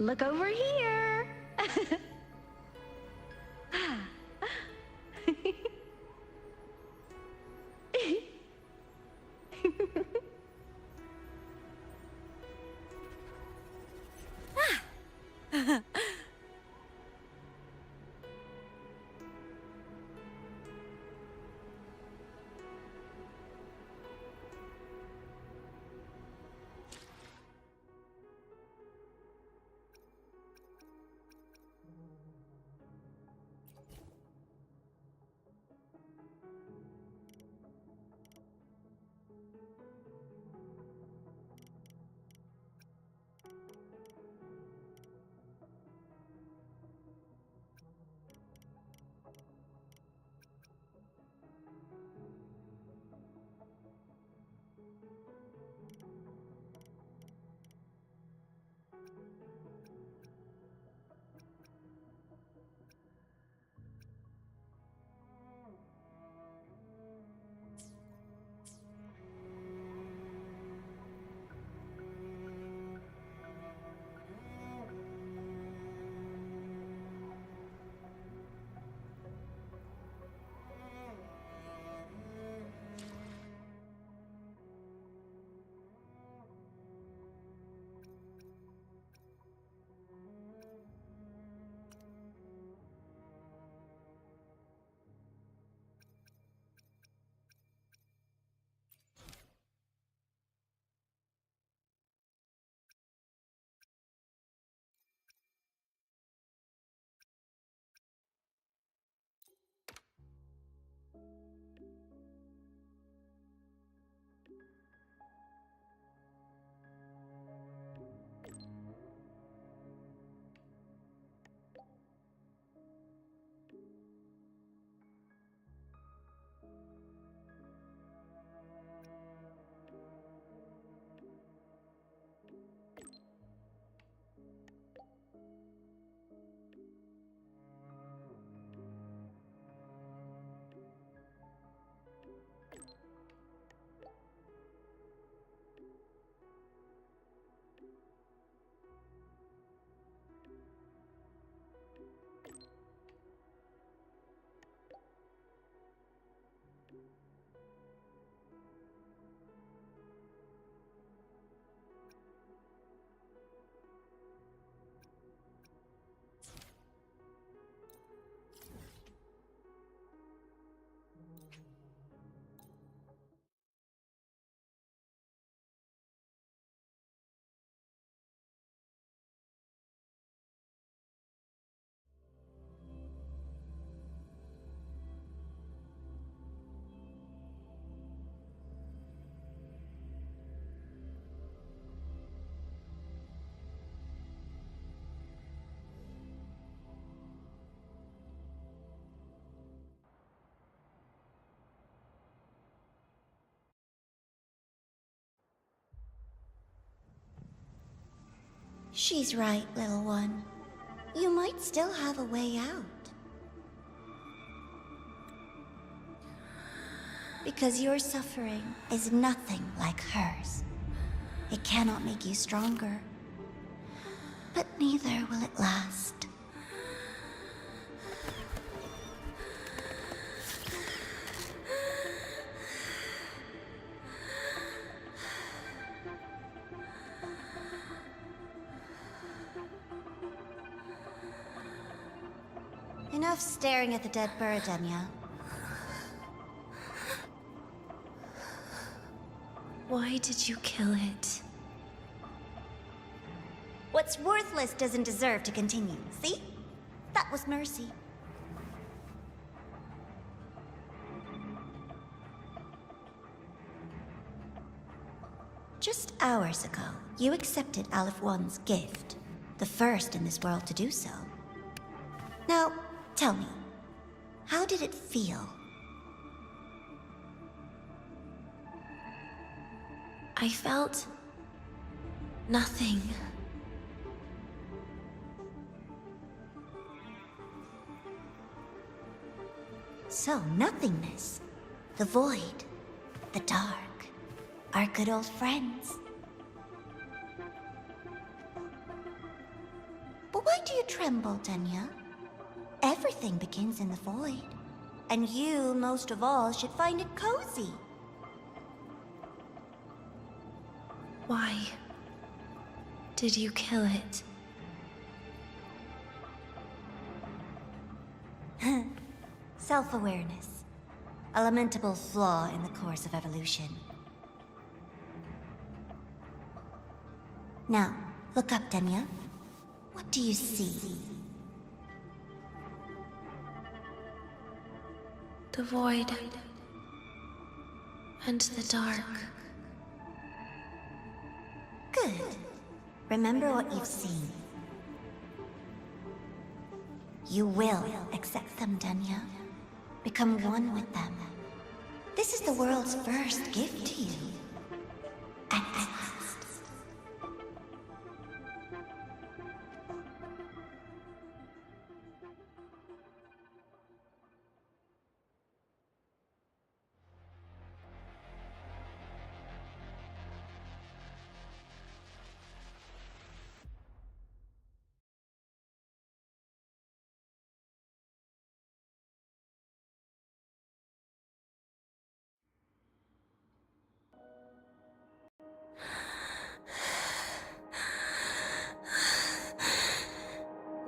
Look over here. She's right, little one. You might still have a way out. Because your suffering is nothing like hers. It cannot make you stronger, but neither will it last. Enough staring at the dead bird, Denia. Why did you kill it? What's worthless doesn't deserve to continue, see? That was mercy. Just hours ago, you accepted Aleph One's gift, the first in this world to do so. Now, tell me, how did it feel? I felt nothing. So, nothingness, the void, the dark, are good old friends. tremble, Denia. Everything begins in the void. And you, most of all, should find it cozy. Why did you kill it? Self-awareness. A lamentable flaw in the course of evolution. Now, look up, Denia. What do you see? The void. And the dark. Good. Remember what you've seen. You will accept them, Denia. Become one with them. This is the world's first gift to you. At last.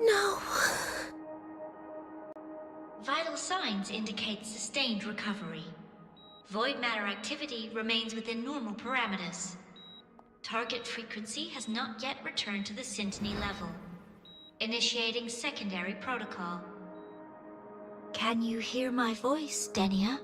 No. Vital signs indicate sustained recovery. Void matter activity remains within normal parameters. Target frequency has not yet returned to the syntony level. Initiating secondary protocol. Can you hear my voice, Denia?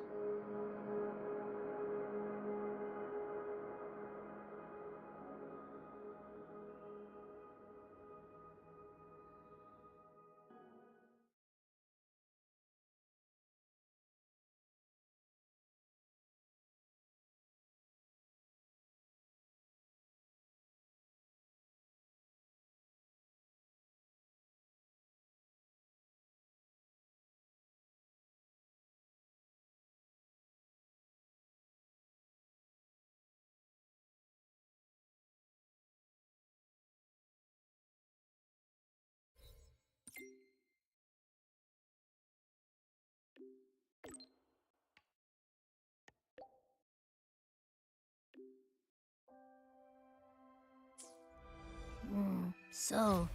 So,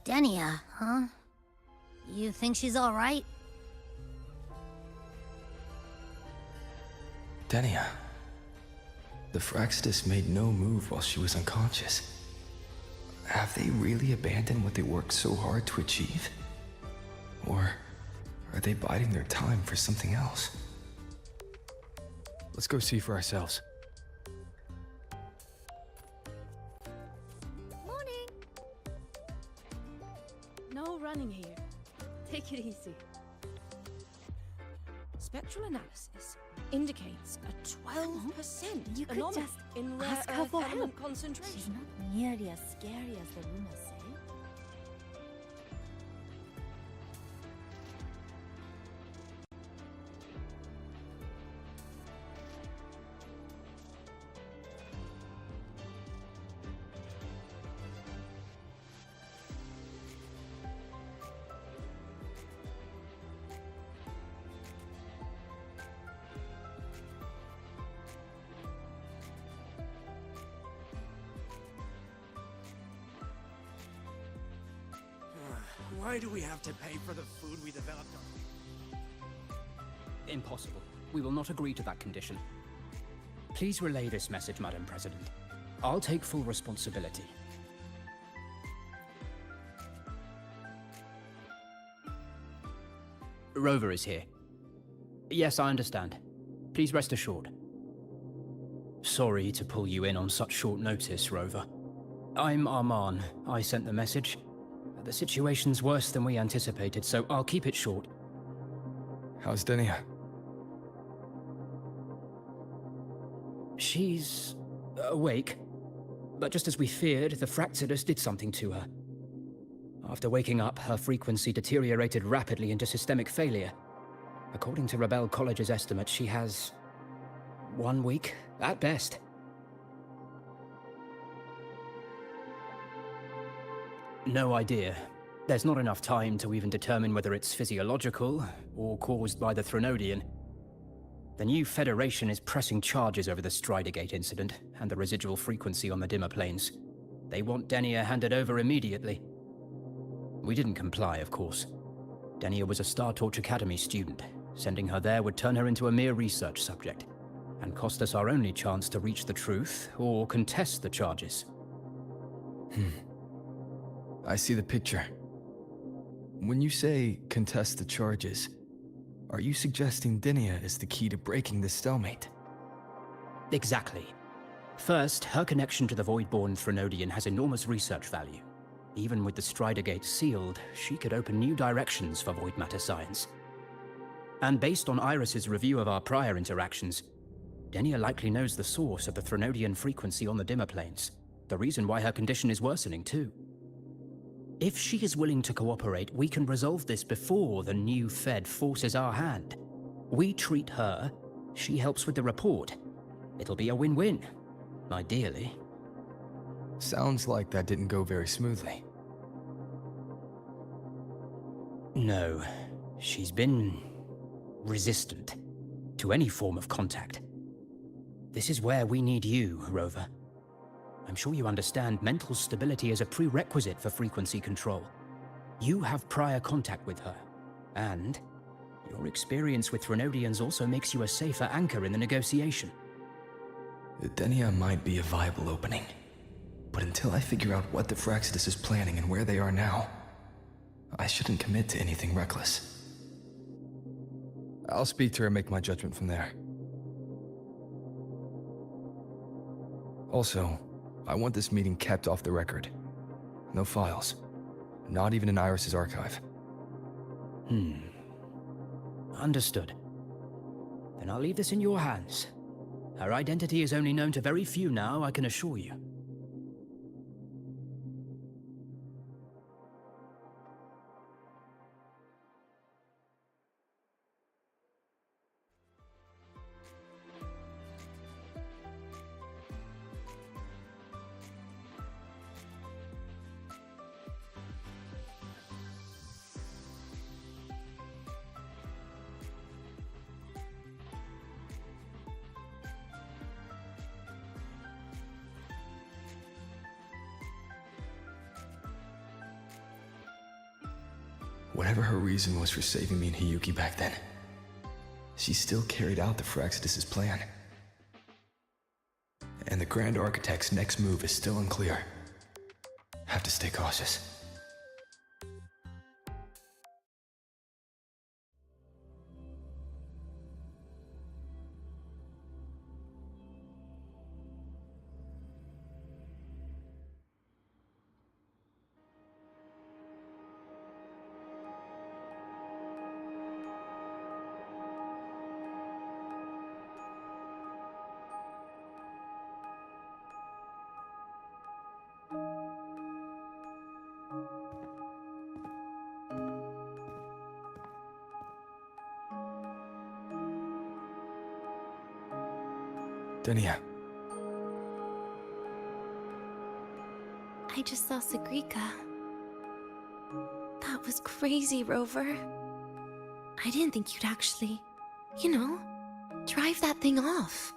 Denia, huh? You think she's alright? Denia. The Fraxidus made no move while she was unconscious. Have they really abandoned what they worked so hard to achieve? Or are they biding their time for something else? Let's go see for ourselves. Morning! No running here. Take it easy. Spectral analysis indicates a 12% You could anomaly just in rare ask her earth for element help. concentration. She's not nearly as scary as the rumors say. Why do we have to pay for the food we developed on? Impossible. We will not agree to that condition. Please relay this message, Madam President. I'll take full responsibility. Rover is here. Yes, I understand. Please rest assured. Sorry to pull you in on such short notice, Rover. I'm Arman. I sent the message. The situation's worse than we anticipated, so I'll keep it short. How's Denia? She's awake, but just as we feared, the Fraxidus did something to her. After waking up, her frequency deteriorated rapidly into systemic failure. According to Rebel College's estimate, she has 1 week, at best. No idea. There's not enough time to even determine whether it's physiological or caused by the Threnodian. The new Federation is pressing charges over the Stridergate incident and the residual frequency on the dimmer planes. They want Denia handed over immediately. We didn't comply, of course. Denia was a Star Torch Academy student. Sending her there would turn her into a mere research subject, and cost us our only chance to reach the truth or contest the charges. I see the picture. When you say contest the charges, are you suggesting Denia is the key to breaking this stalemate? Exactly. First, her connection to the Voidborn Threnodian has enormous research value. Even with the Stridergate sealed, she could open new directions for void matter science. And based on Iris's review of our prior interactions, Denia likely knows the source of the Threnodian frequency on the dimmer planes, the reason why her condition is worsening too. If she is willing to cooperate, we can resolve this before the new Fed forces our hand. We treat her, she helps with the report. It'll be a win-win, ideally. Sounds like that didn't go very smoothly. No, she's been resistant to any form of contact. This is where we need you, Rover. I'm sure you understand mental stability is a prerequisite for frequency control. You have prior contact with her, and your experience with Threnodians also makes you a safer anchor in the negotiation. Denia might be a viable opening, but until I figure out what the Fraxidus is planning and where they are now, I shouldn't commit to anything reckless. I'll speak to her and make my judgment from there. Also, I want this meeting kept off the record. No files. Not even in Iris's archive. Understood. Then I'll leave this in your hands. Her identity is only known to very few now, I can assure you. Whatever her reason was for saving me and Hiyuki back then, she still carried out the Fraxidus' plan. And the Grand Architect's next move is still unclear. Have to stay cautious. Denia. I just saw Segrika. That was crazy, Rover. I didn't think you'd actually, drive that thing off.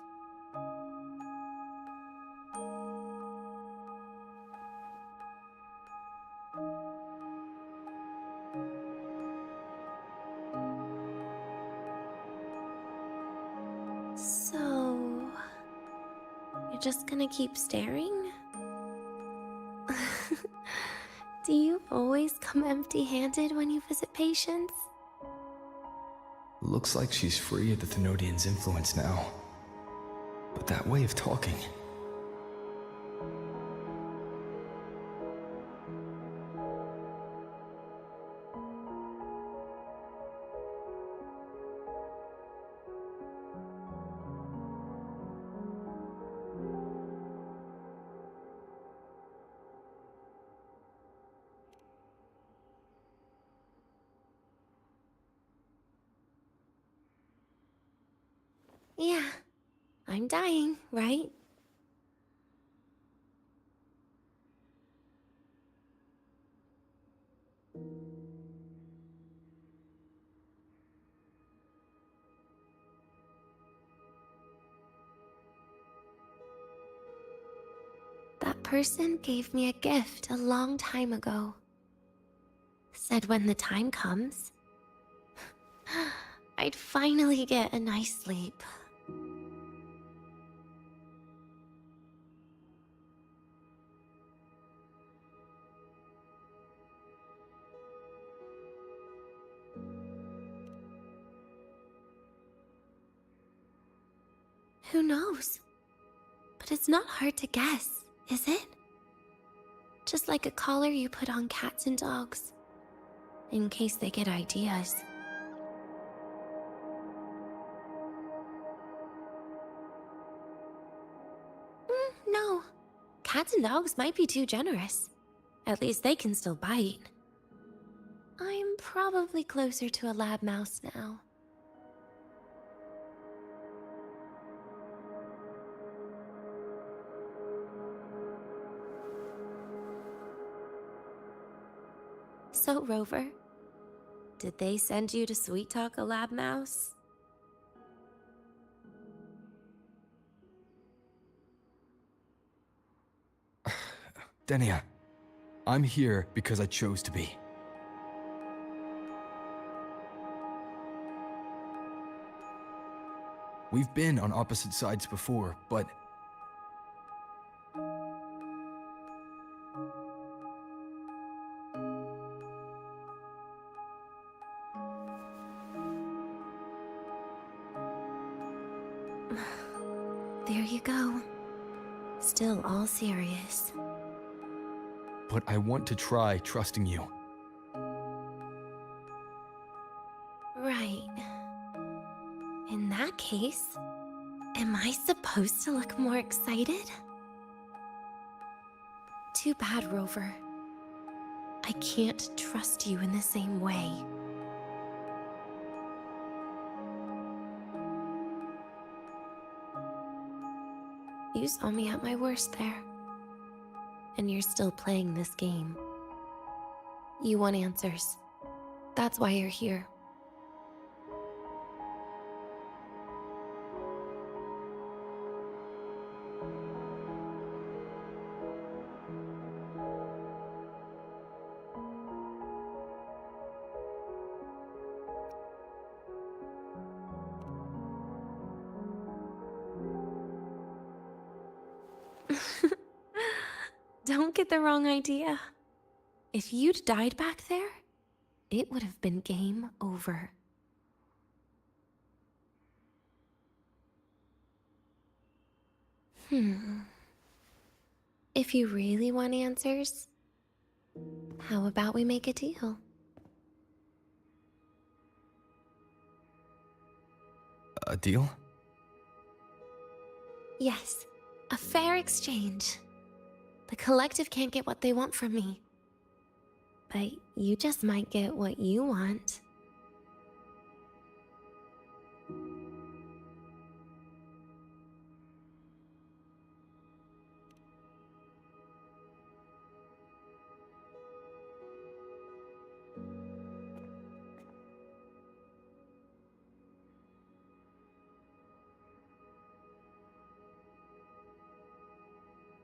So, you're just gonna keep staring? Do you always come empty-handed when you visit patients? Looks like she's free of the Thenodian's influence now. But that way of talking... Yeah, I'm dying, right? person gave me a gift a long time ago. Said when the time comes, I'd finally get a nice sleep. Who knows? But it's not hard to guess, is it? Just like a collar you put on cats and dogs, in case they get ideas. No. Cats and dogs might be too generous. At least they can still bite. I'm probably closer to a lab mouse now. So, Rover, did they send you to sweet talk a lab mouse? Denia, I'm here because I chose to be. We've been on opposite sides before, but... There you go. Still all serious. But I want to try trusting you. Right. In that case, am I supposed to look more excited? Too bad, Rover. I can't trust you in the same way. You saw me at my worst there. And you're still playing this game. You want answers. That's why you're here. Don't get the wrong idea. If you'd died back there, it would have been game over. If you really want answers, how about we make a deal? A deal? Yes, a fair exchange. The collective can't get what they want from me. But you just might get what you want.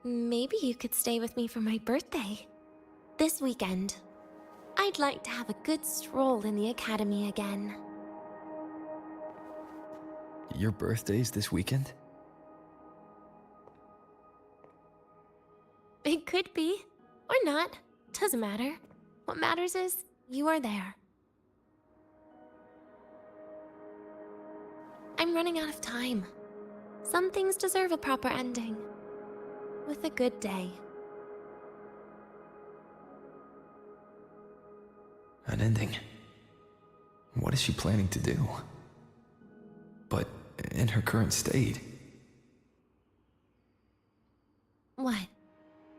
Maybe you could stay with me for my birthday. This weekend. I'd like to have a good stroll in the academy again. Your birthday's this weekend? It could be. Or not. Doesn't matter. What matters is, you are there. I'm running out of time. Some things deserve a proper ending. With a good day. An ending? What is she planning to do? But in her current state... What?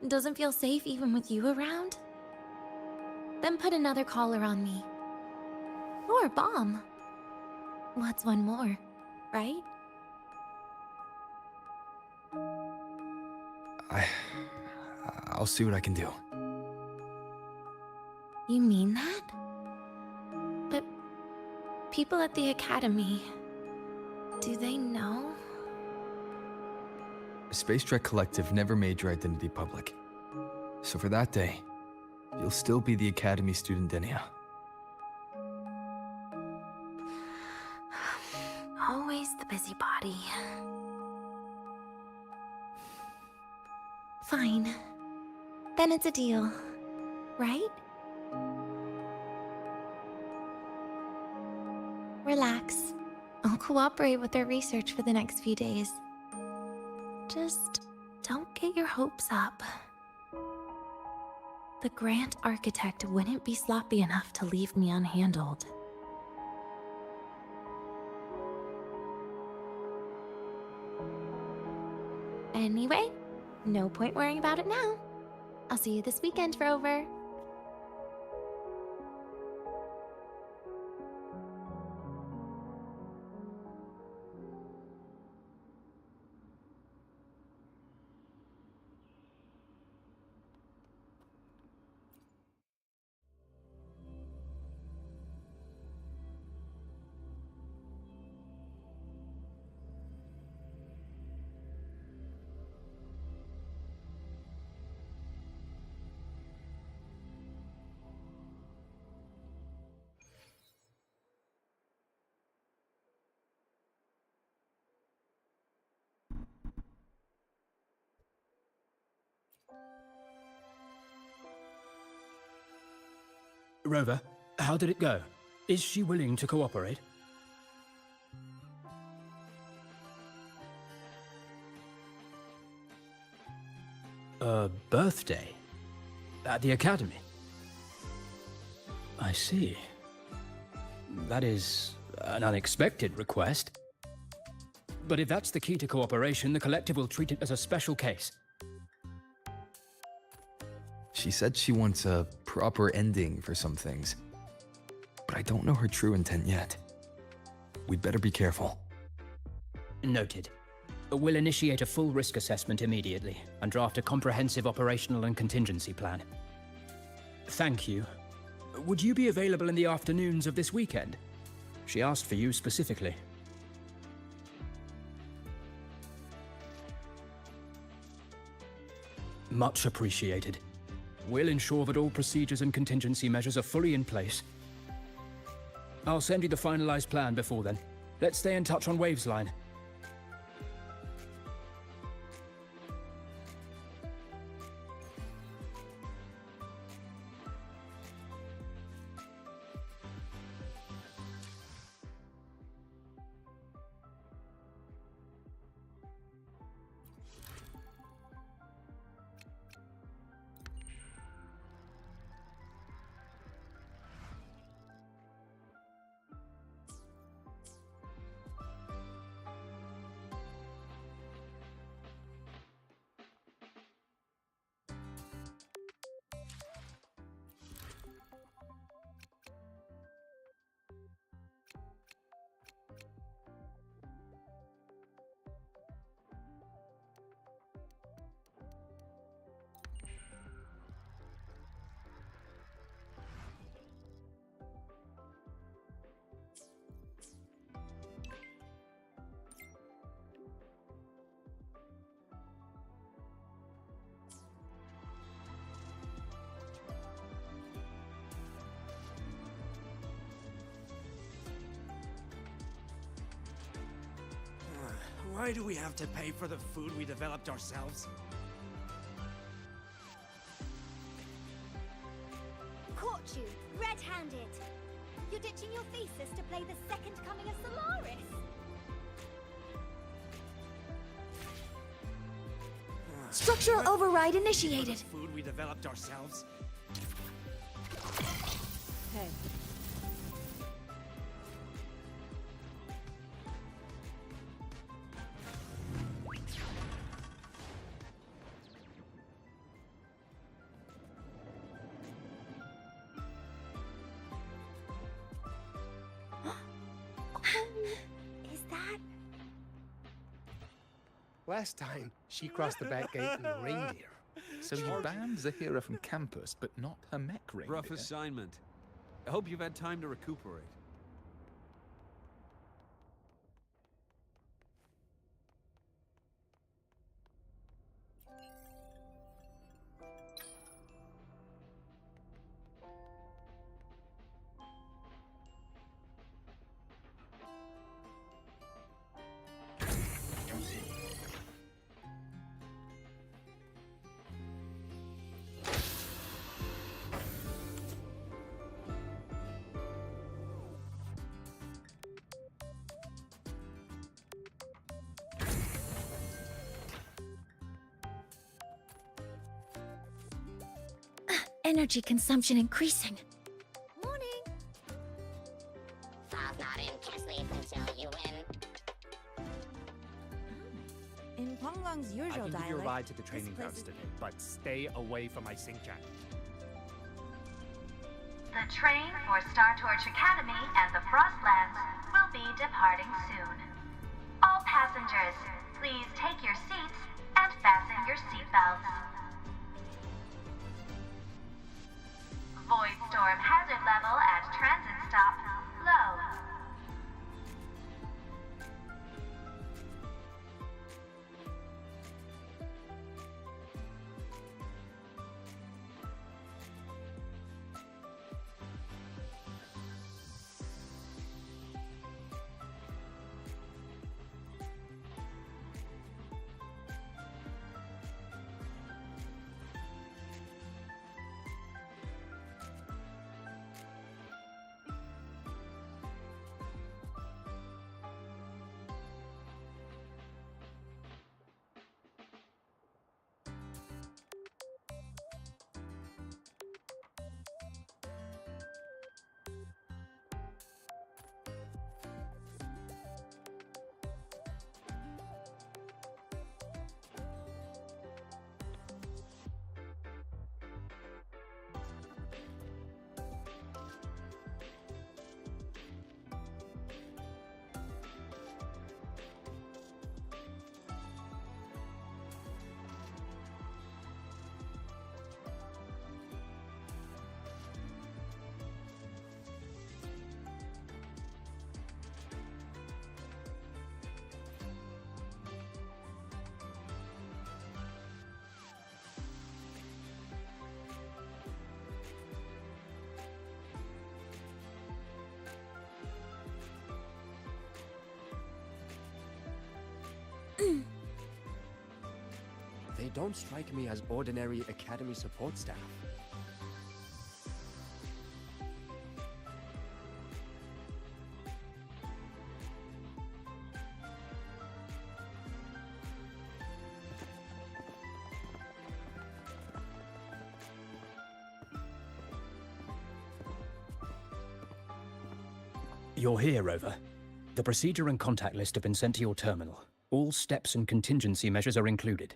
Doesn't feel safe even with you around? Then put another collar on me. Or a bomb. What's one more, right? I'll see what I can do. You mean that? But people at the academy, do they know? Space Trek Collective never made your identity public. So for that day, you'll still be the Academy student Denia. Always the busybody. Fine. Then it's a deal, right? Relax. I'll cooperate with their research for the next few days. Just don't get your hopes up. The Grant Architect wouldn't be sloppy enough to leave me unhandled. Anyway, no point worrying about it now. I'll see you this weekend, Rover. Rover, how did it go? Is she willing to cooperate? A birthday? At the Academy? I see. That is an unexpected request. But if that's the key to cooperation, the Collective will treat it as a special case. She said she wants a proper ending for some things. But I don't know her true intent yet. We'd better be careful. Noted. We'll initiate a full risk assessment immediately and draft a comprehensive operational and contingency plan. Thank you. Would you be available in the afternoons of this weekend? She asked for you specifically. Much appreciated. We'll ensure that all procedures and contingency measures are fully in place. I'll send you the finalized plan before then. Let's stay in touch on Waves line. Why do we have to pay for the food we developed ourselves? Caught you, red-handed. You're ditching your thesis to play the second coming of Solaris. Structural override initiated. For the food we developed ourselves? Hey. Is that... Last time, she crossed the back gate in a reindeer. So you banned Zahira from campus, but not her mech reindeer? Rough assignment. I hope you've had time to recuperate. energy consumption increasing. Morning. Falls not in, can't sleep until you win. In Ponglong's I usual can give you a dialect, ride to the this training place grounds is- today, but stay away from my sing chat. The train for Star Torch Academy and the Frostlands will be departing soon. All passengers, please take your seats and fasten your seatbelts. Void storm hazard level at transit stop low. They don't strike me as ordinary Academy support staff. You're here, Rover. The procedure and contact list have been sent to your terminal. All steps and contingency measures are included.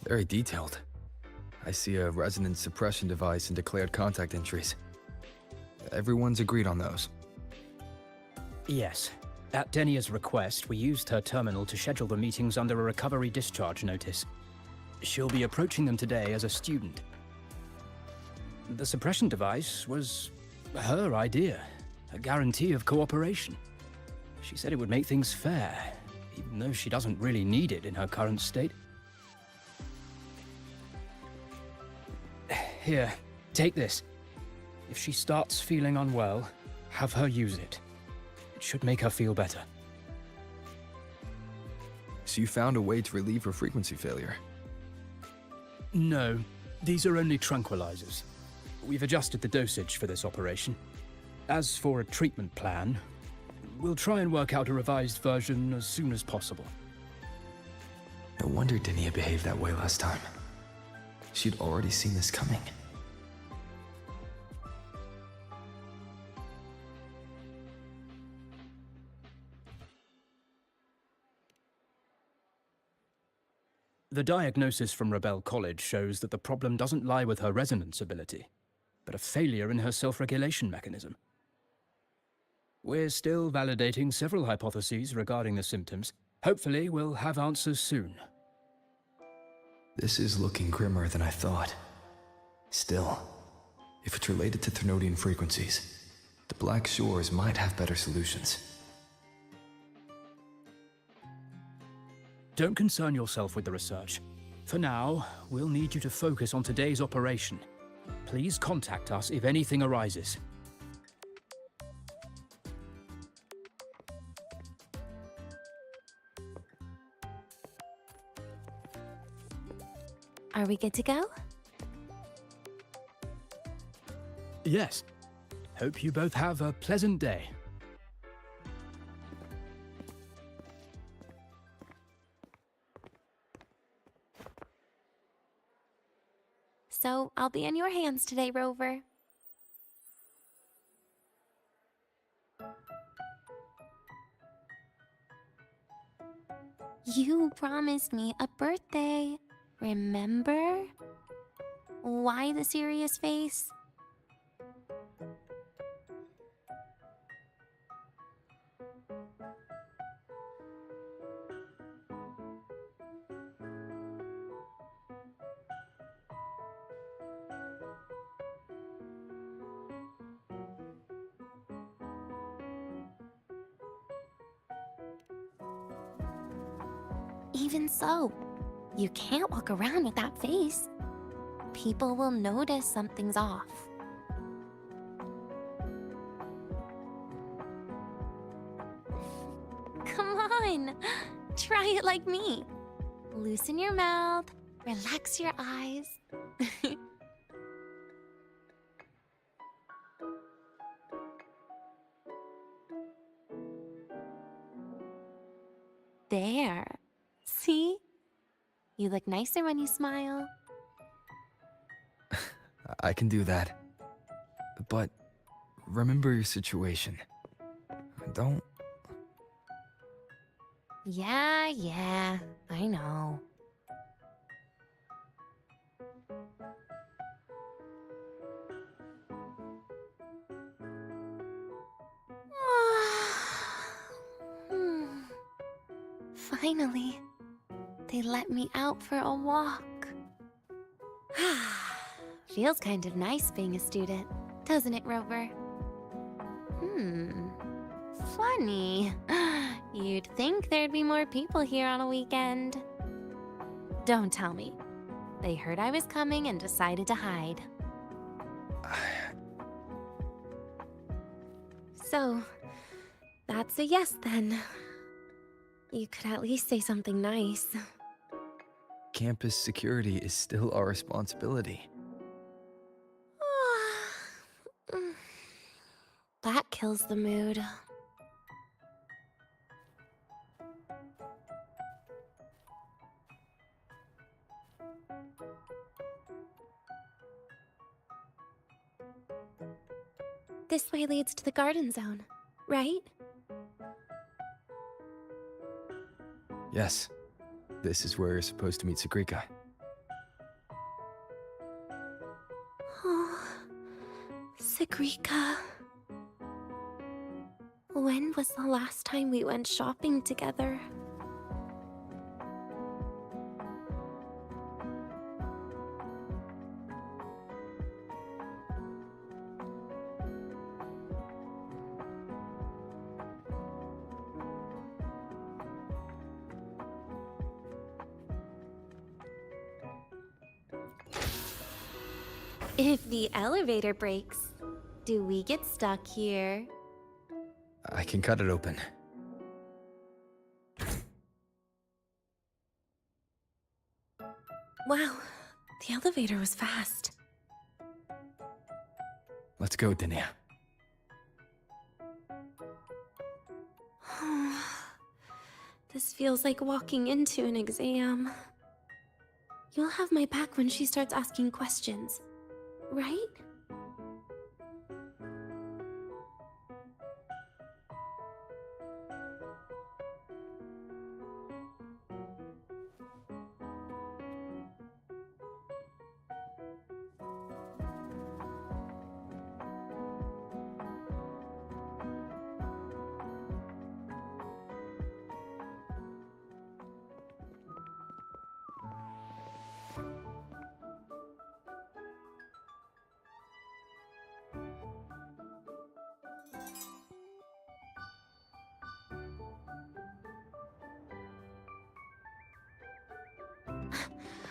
Very detailed. I see a resonance suppression device and declared contact entries. Everyone's agreed on those. Yes. At Denia's request, we used her terminal to schedule the meetings under a recovery discharge notice. She'll be approaching them today as a student. The suppression device was her idea, a guarantee of cooperation. She said it would make things fair, even though she doesn't really need it in her current state. Here, take this. If she starts feeling unwell, have her use it. It should make her feel better. So you found a way to relieve her frequency failure? No, these are only tranquilizers. We've adjusted the dosage for this operation. As for a treatment plan, we'll try and work out a revised version as soon as possible. No wonder Denia behaved that way last time. She'd already seen this coming. The diagnosis from Rebel College shows that the problem doesn't lie with her resonance ability, but a failure in her self-regulation mechanism. We're still validating several hypotheses regarding the symptoms. Hopefully, we'll have answers soon. This is looking grimmer than I thought. Still, if it's related to Thermodian frequencies, the Black Shores might have better solutions. Don't concern yourself with the research. For now, we'll need you to focus on today's operation. Please contact us if anything arises. Are we good to go? Yes. Hope you both have a pleasant day. So, I'll be in your hands today, Rover. You promised me a birthday, remember? Why the serious face? Even so, you can't walk around with that face. People will notice something's off. Come on, try it like me. Loosen your mouth, relax your eyes. There. See? You look nicer when you smile. I can do that. But remember your situation. Don't... Yeah, I know. Finally, they let me out for a walk. Feels kind of nice being a student, doesn't it, Rover? Funny. You'd think there'd be more people here on a weekend. Don't tell me. They heard I was coming and decided to hide. So, that's a yes then. You could at least say something nice. Campus security is still our responsibility. That kills the mood. This way leads to the garden zone, right? Yes. This is where you're supposed to meet Sagrika. Sagrika. When was the last time we went shopping together? If the elevator breaks, do we get stuck here? I can cut it open. Wow, the elevator was fast. Let's go, Denia. This feels like walking into an exam. You'll have my back when she starts asking questions, right?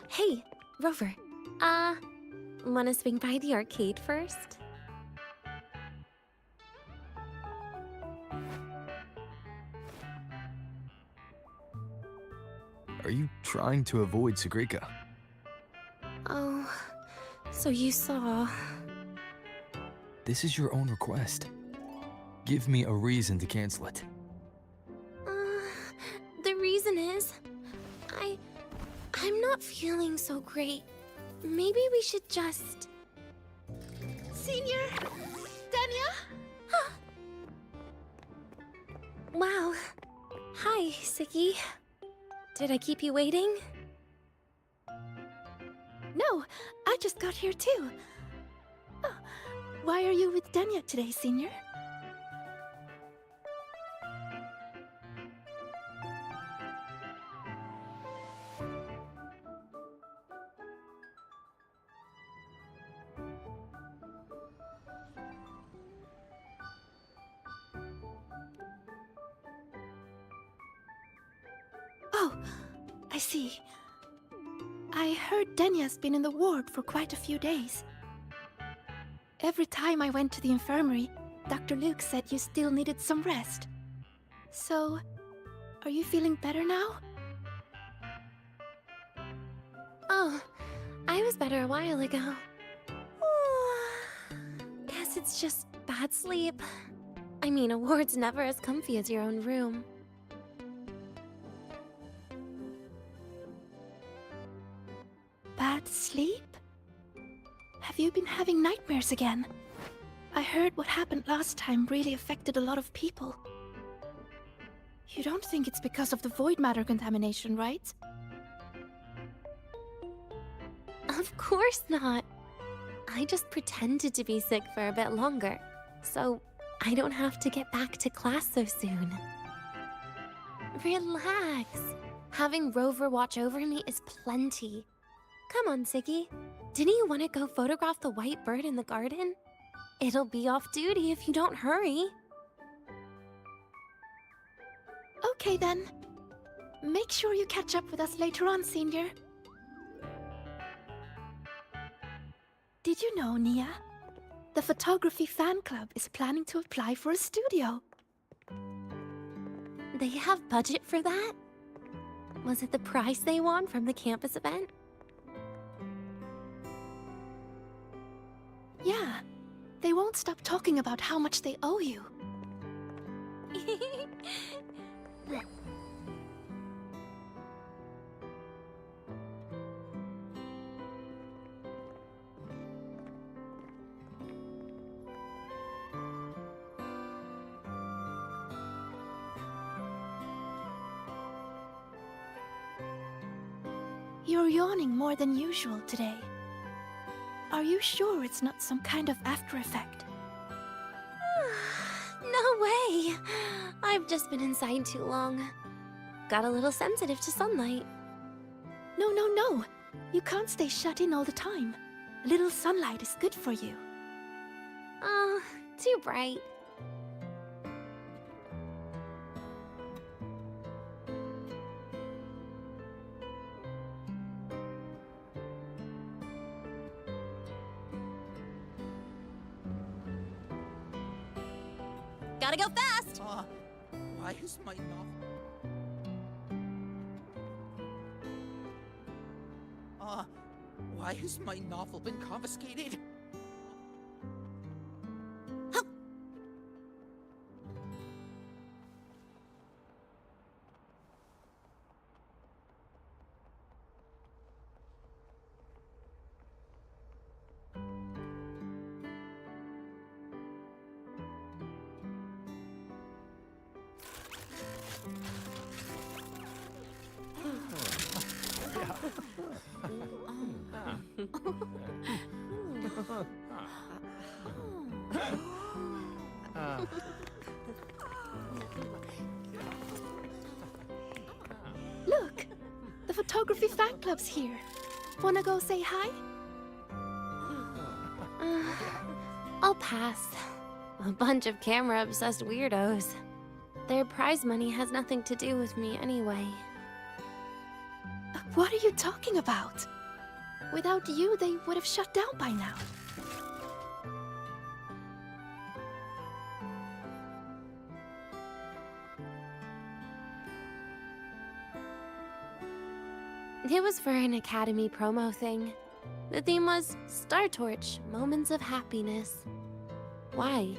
Hey, Rover. Wanna swing by the arcade first? Are you trying to avoid Sagrika? Oh, so you saw... This is your own request. Give me a reason to cancel it. The reason is... I'm not feeling so great. Maybe we should just... Senior? Denia? Wow. Hi, Siki. Did I keep you waiting? No, I just got here too. Oh, why are you with Denia today, Senior? Oh, I see. I heard Denia's been in the ward for quite a few days. Every time I went to the infirmary, Dr. Luke said you still needed some rest. So, are you feeling better now? Oh, I was better a while ago. Guess it's just bad sleep. I mean, a ward's never as comfy as your own room. Bad sleep? Have you been having nightmares again? I heard what happened last time really affected a lot of people. You don't think it's because of the void matter contamination, right? Of course not. I just pretended to be sick for a bit longer, so I don't have to get back to class so soon. Relax. Having Rover watch over me is plenty. Come on, Siggy. Didn't you want to go photograph the white bird in the garden? It'll be off duty if you don't hurry. Okay then. Make sure you catch up with us later on, Senior. Did you know, Nia? The photography fan club is planning to apply for a studio. They have budget for that? Was it the prize they won from the campus event? Yeah. They won't stop talking about how much they owe you. You're yawning more than usual today. Are you sure it's not some kind of after effect? way! I've just been inside too long. Got a little sensitive to sunlight. No, no, no! You can't stay shut in all the time. A little sunlight is good for you. Oh, too bright. Gotta go fast! Why is my novel... why has my novel been confiscated? Look! The photography fan club's here. Wanna go say hi? I'll pass. A bunch of camera-obsessed weirdos. Their prize money has nothing to do with me anyway. What are you talking about? Without you, they would have shut down by now. It was for an Academy promo thing. The theme was Star Torch, Moments of Happiness. Why?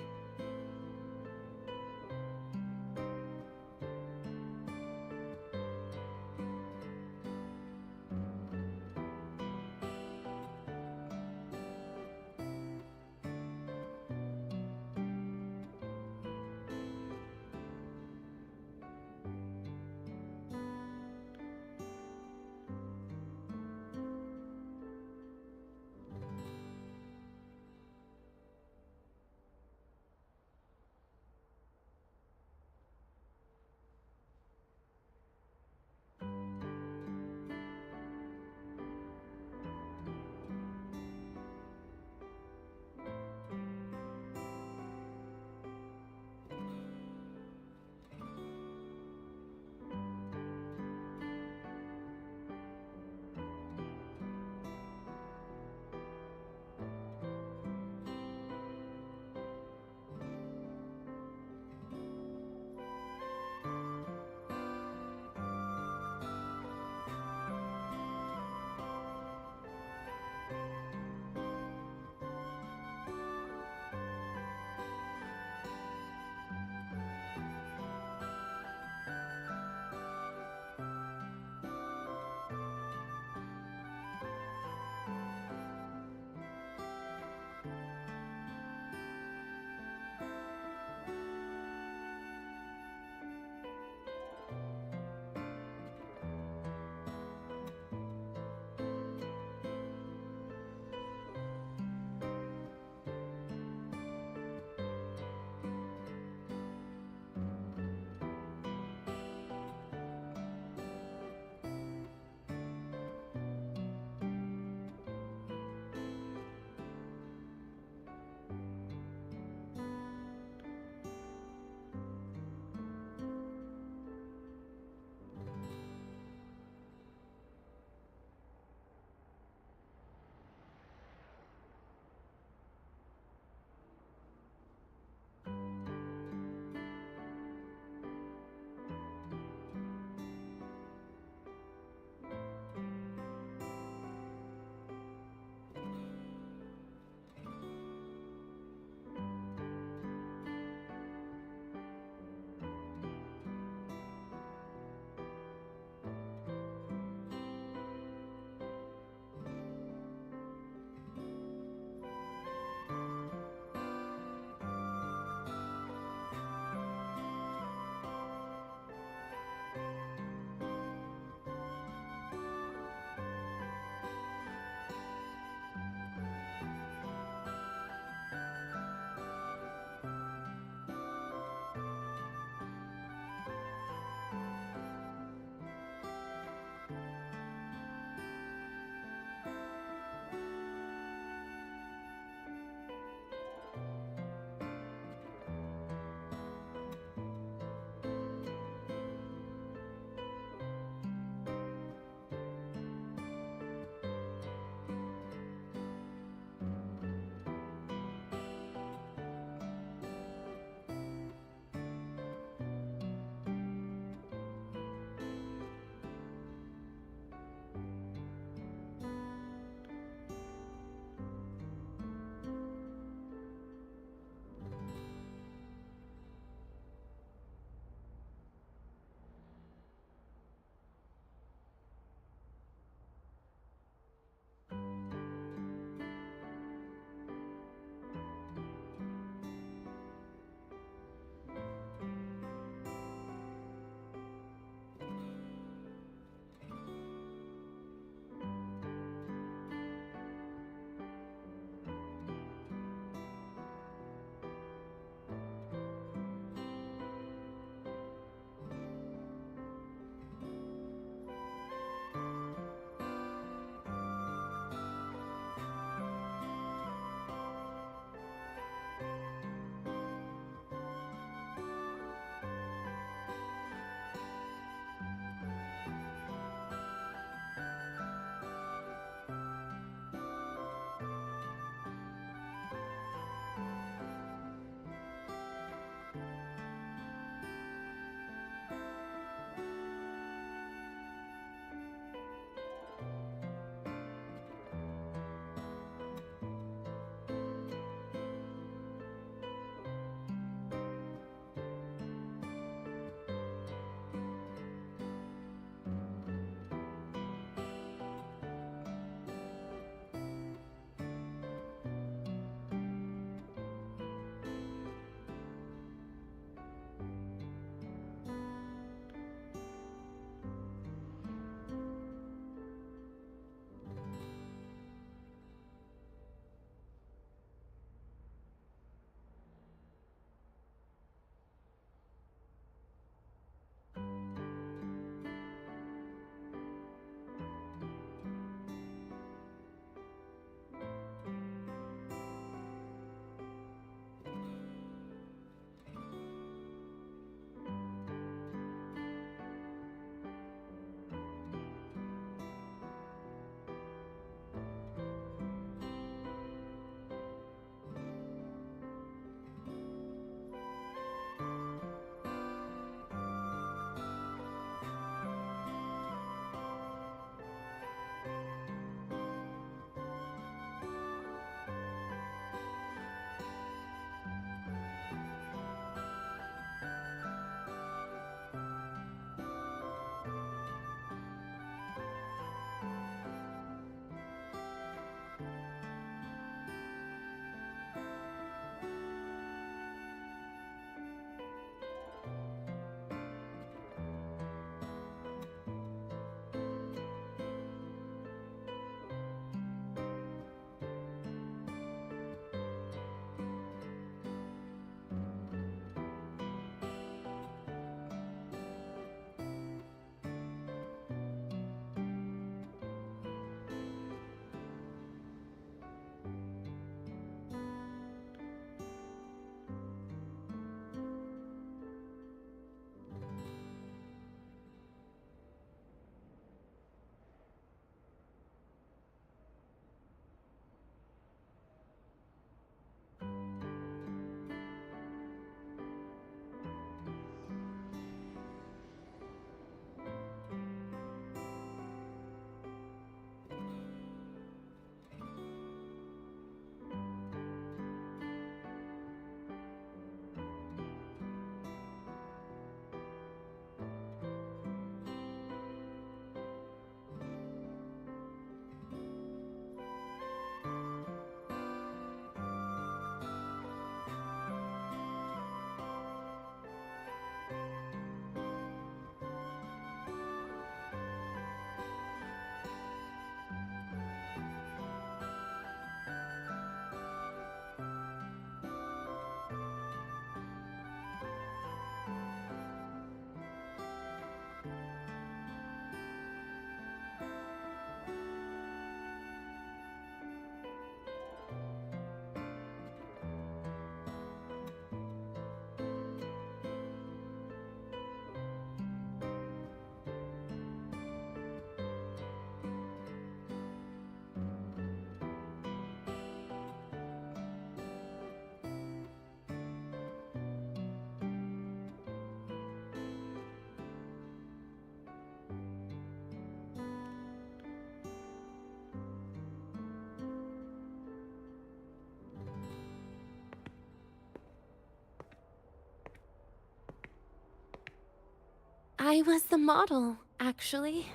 I was the model, actually.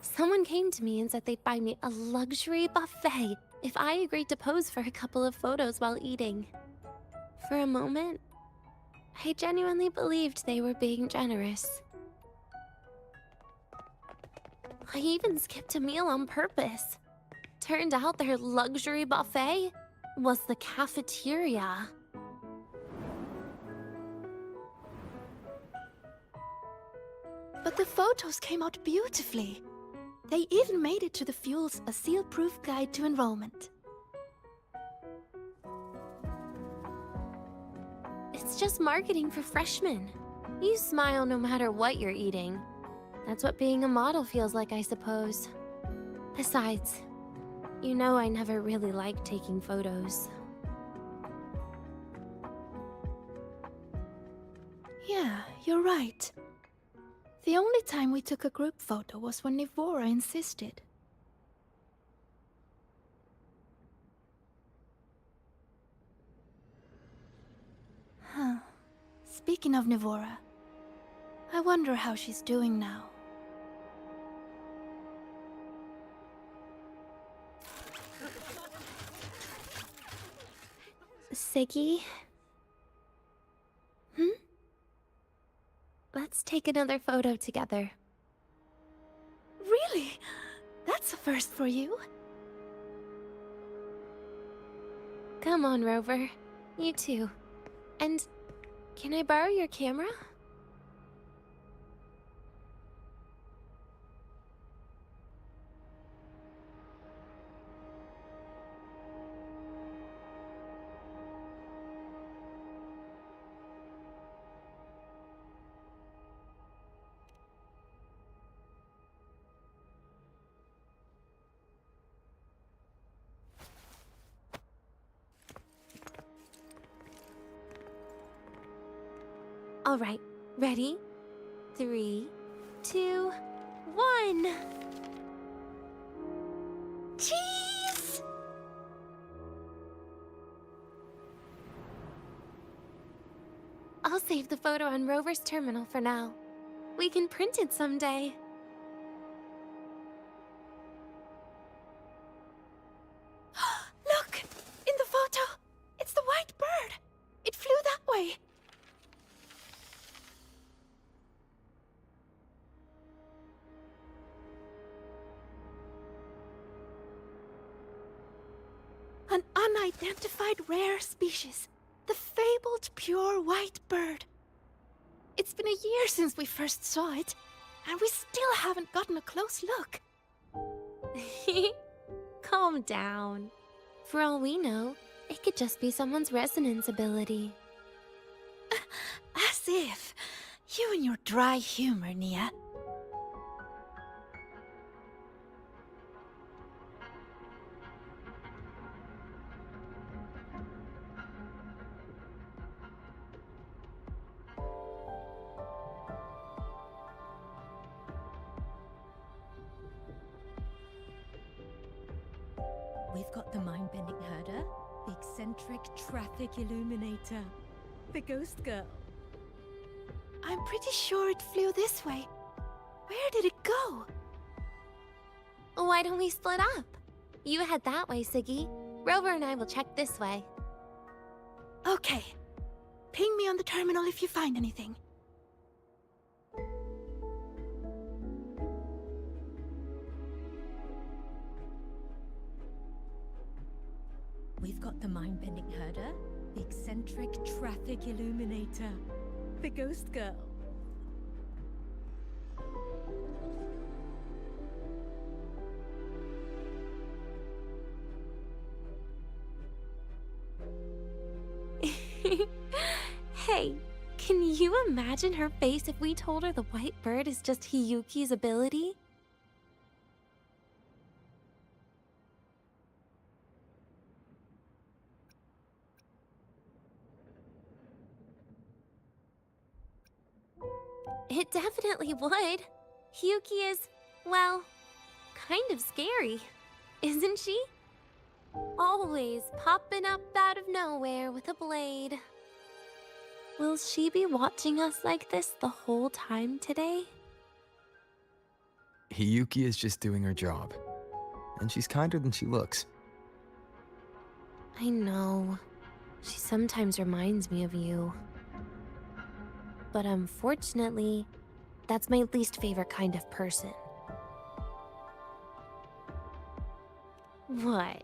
Someone came to me and said they'd buy me a luxury buffet if I agreed to pose for a couple of photos while eating. For a moment, I genuinely believed they were being generous. I even skipped a meal on purpose. Turned out their luxury buffet was the cafeteria. But the photos came out beautifully. They even made it to the Fuel's A Seal-Proof Guide to Enrollment. It's just marketing for freshmen. You smile no matter what you're eating. That's what being a model feels like, I suppose. Besides, you know I never really liked taking photos. Yeah, you're right. The only time we took a group photo was when Nvme insisted. Huh. Speaking of Nvme, I wonder how she's doing now. Segue? Let's take another photo together. Really? That's a first for you. Come on, Rover. You too. And can I borrow your camera? All right, ready? 3, 2, 1. Cheese! I'll save the photo on Rover's terminal for now. We can print it someday. Look! In the photo! It's the white bird! It flew that way! An unidentified rare species. The fabled pure white bird. It's been a year since we first saw it, and we still haven't gotten a close look. Calm down. For all we know, it could just be someone's resonance ability. As if. You and your dry humor, Nia. We've got the mind-bending herder, the eccentric traffic illuminator, the ghost girl. I'm pretty sure it flew this way. Where did it go? Why don't we split up? You head that way, Segue. Rover and I will check this way. Okay. Ping me on the terminal if you find anything. We've got the mind-bending herder, the eccentric traffic illuminator, the ghost girl. Hey, can you imagine her face if we told her the white bird is just Hiyuki's ability? It definitely would. Hiyuki is, well, kind of scary, isn't she? Always popping up out of nowhere with a blade. Will she be watching us like this the whole time today? Hiyuki is just doing her job. And she's kinder than she looks. I know. She sometimes reminds me of you. But unfortunately, that's my least favorite kind of person. What?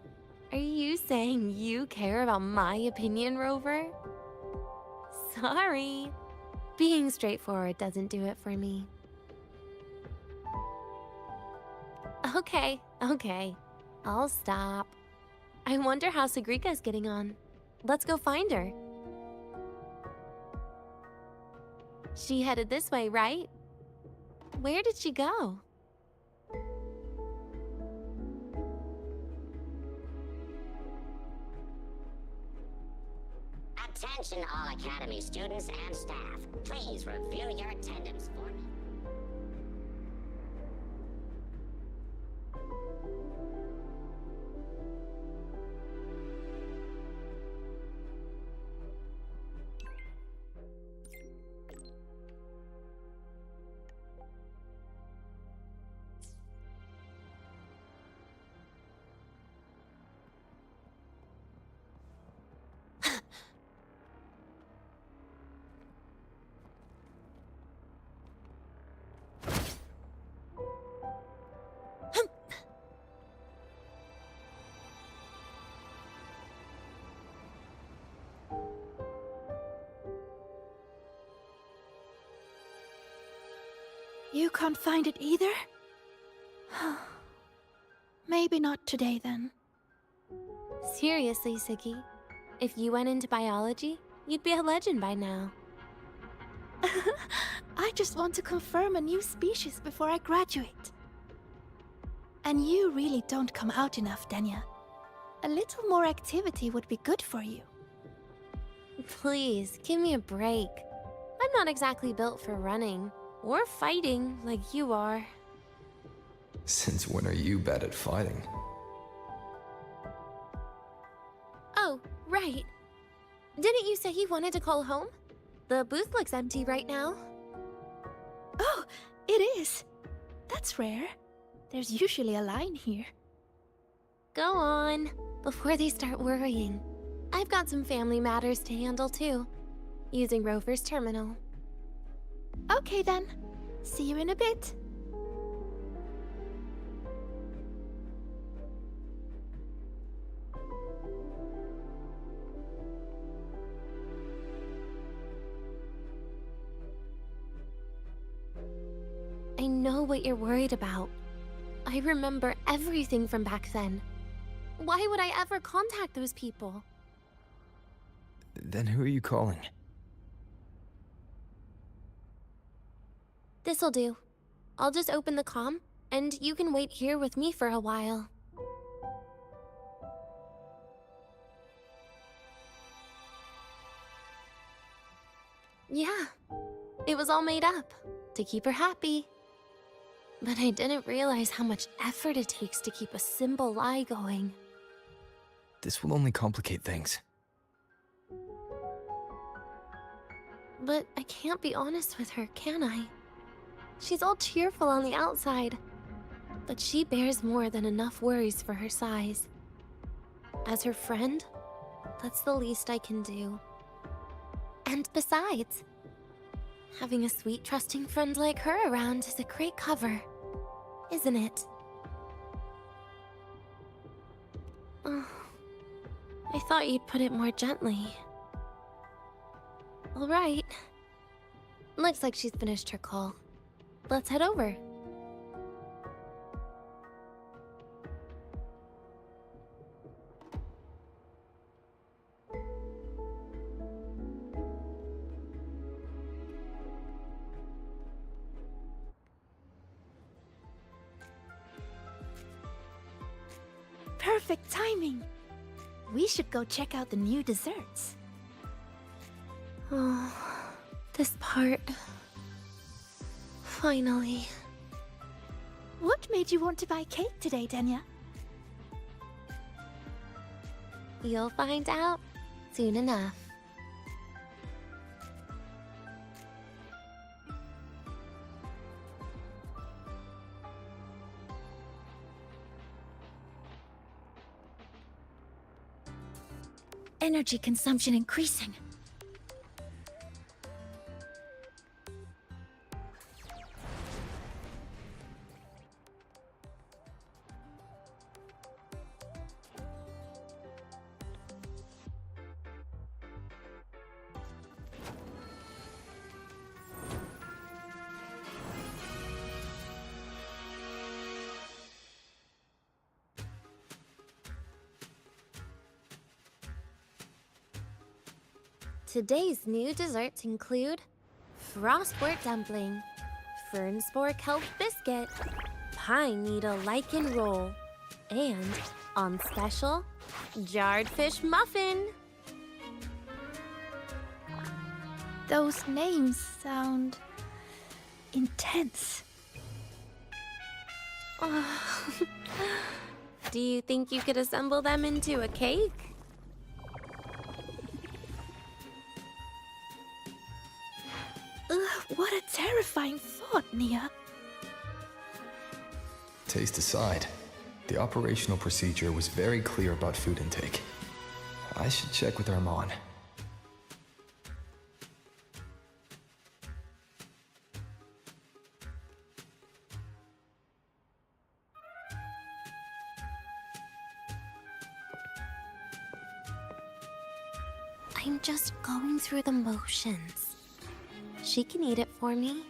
Are you saying you care about my opinion, Rover? Sorry. Being straightforward doesn't do it for me. Okay. I'll stop. I wonder how Sagrika's getting on. Let's go find her. She headed this way, right? Where did she go? Attention all Academy students and staff. Please review your attendance for me. You can't find it either? Maybe not today then. Seriously, Siggy. If you went into biology, you'd be a legend by now. I just want to confirm a new species before I graduate. And you really don't come out enough, Denia. A little more activity would be good for you. Please, give me a break. I'm not exactly built for running. Or fighting, like you are. Since when are you bad at fighting? Oh, right. Didn't you say you wanted to call home? The booth looks empty right now. Oh, it is. That's rare. There's usually a line here. Go on, before they start worrying. I've got some family matters to handle too, using Rover's terminal. Okay then. See you in a bit. I know what you're worried about. I remember everything from back then. Why would I ever contact those people? Then who are you calling? This'll do. I'll just open the comm, and you can wait here with me for a while. Yeah, it was all made up, to keep her happy. But I didn't realize how much effort it takes to keep a simple lie going. This will only complicate things. But I can't be honest with her, can I? She's all cheerful on the outside, but she bears more than enough worries for her size. As her friend, that's the least I can do. And besides, having a sweet, trusting friend like her around is a great cover, isn't it? Oh, I thought you'd put it more gently. All right. Looks like she's finished her call. Let's head over. Perfect timing. We should go check out the new desserts. Oh, this part. Finally. What made you want to buy cake today, Denia? You'll find out soon enough. energy consumption increasing. Today's new desserts include frostwort dumpling, fern spore kelp biscuit, pine needle lichen roll, and, on special, jarred fish muffin. Those names sound intense. Do you think you could assemble them into a cake? What a terrifying thought, Nia. Taste aside, the operational procedure was very clear about food intake. I should check with Armand. I'm just going through the motions. She can eat it for me.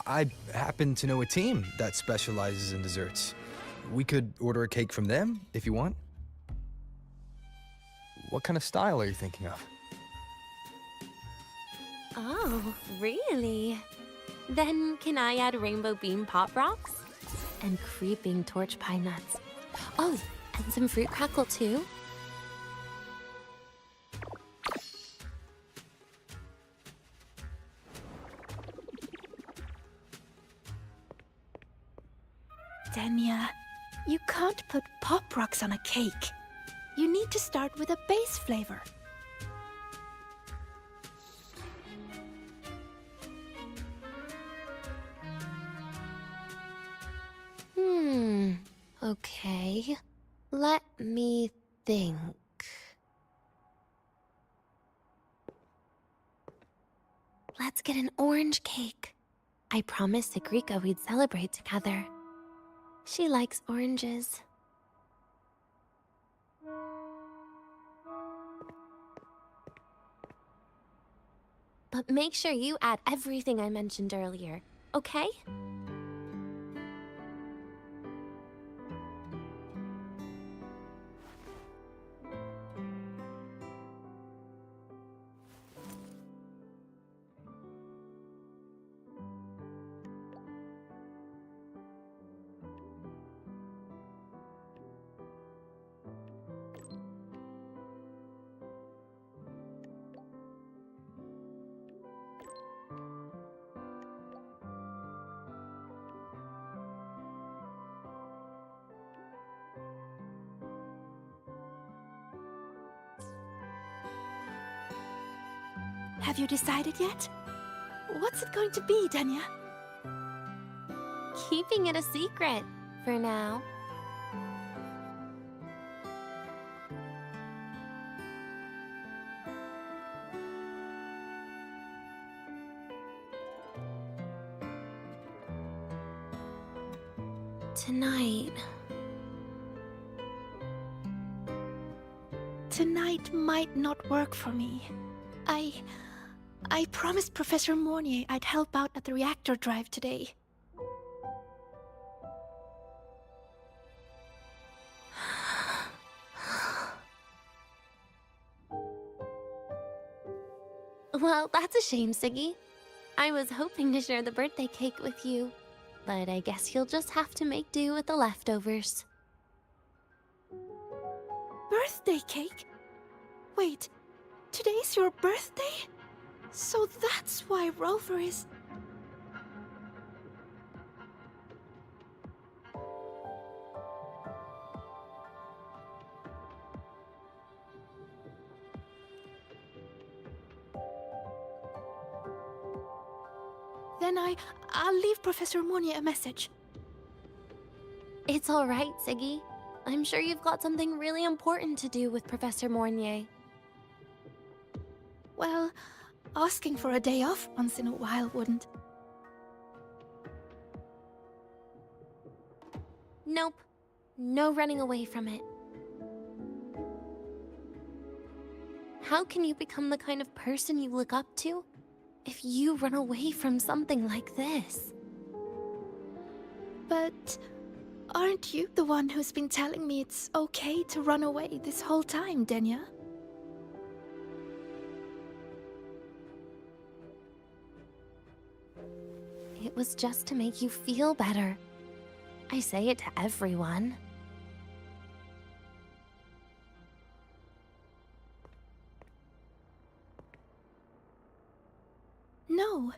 I happen to know a team that specializes in desserts. We could order a cake from them, if you want. What kind of style are you thinking of? Oh, really? Then can I add rainbow bean pop rocks? And creeping torch pine nuts. Oh, and some fruit crackle too? Denia, you can't put pop rocks on a cake. You need to start with a base flavor. Okay. Let me think. Let's get an orange cake. I promised Sigrika we'd celebrate together. She likes oranges. But make sure you add everything I mentioned earlier, okay? Have you decided yet? What's it going to be, Denia? Keeping it a secret for now. Tonight might not work for me. I promised Professor Mornier I'd help out at the reactor drive today. Well, that's a shame, Siggy. I was hoping to share the birthday cake with you, but I guess you'll just have to make do with the leftovers. Birthday cake? Wait, today's your birthday? So that's why Rover is... Then I'll leave Professor Mornier a message. It's all right, Siggy. I'm sure you've got something really important to do with Professor Mornier. Well, asking for a day off once in a while wouldn't. Nope. No running away from it. How can you become the kind of person you look up to if you run away from something like this? But aren't you the one who's been telling me it's okay to run away this whole time, Denia? It was just to make you feel better. I say it to everyone. No,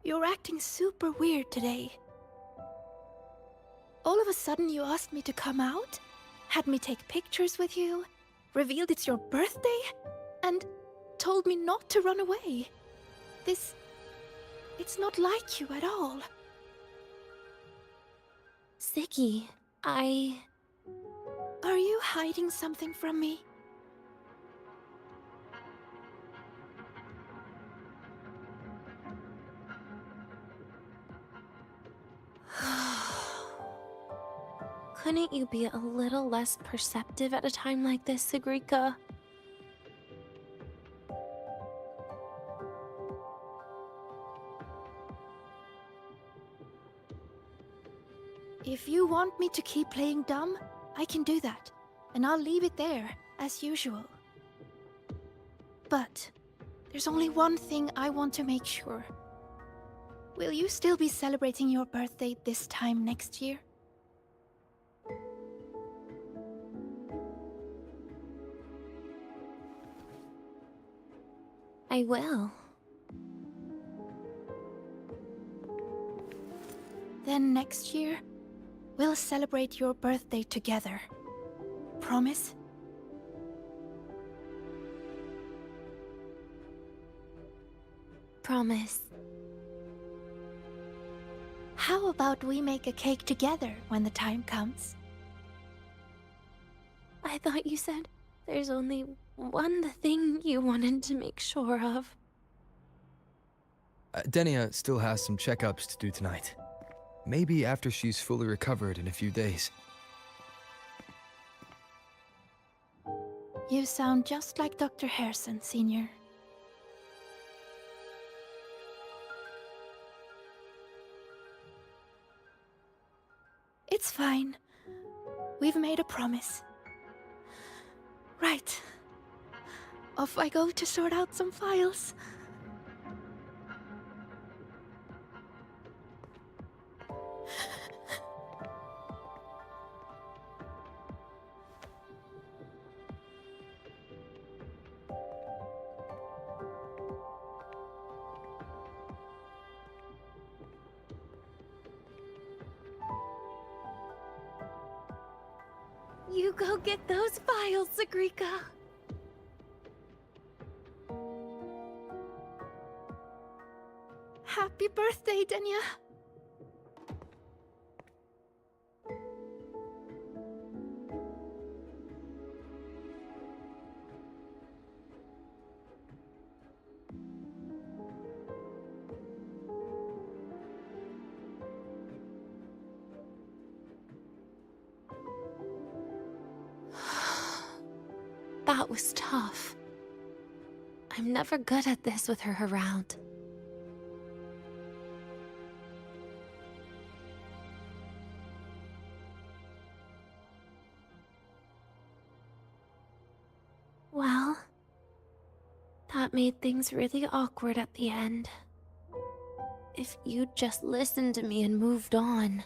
you're acting super weird today. All of a sudden you asked me to come out, had me take pictures with you, revealed it's your birthday, and told me not to run away. It's not like you at all. Siggy, Are you hiding something from me? Couldn't you be a little less perceptive at a time like this, Sigrika? If you want me to keep playing dumb, I can do that, and I'll leave it there, as usual. But there's only one thing I want to make sure. Will you still be celebrating your birthday this time next year? I will. Then next year, we'll celebrate your birthday together. Promise? Promise. How about we make a cake together when the time comes? I thought you said there's only one thing you wanted to make sure of. Denia still has some checkups to do tonight. Maybe after she's fully recovered in a few days. You sound just like Dr. Harrison, Senior. It's fine. We've made a promise. Right. Off I go to sort out some files. You go get those files, Sigrika. Happy birthday, Denia. That was tough. I'm never good at this with her around. Well, that made things really awkward at the end. If you'd just listened to me and moved on.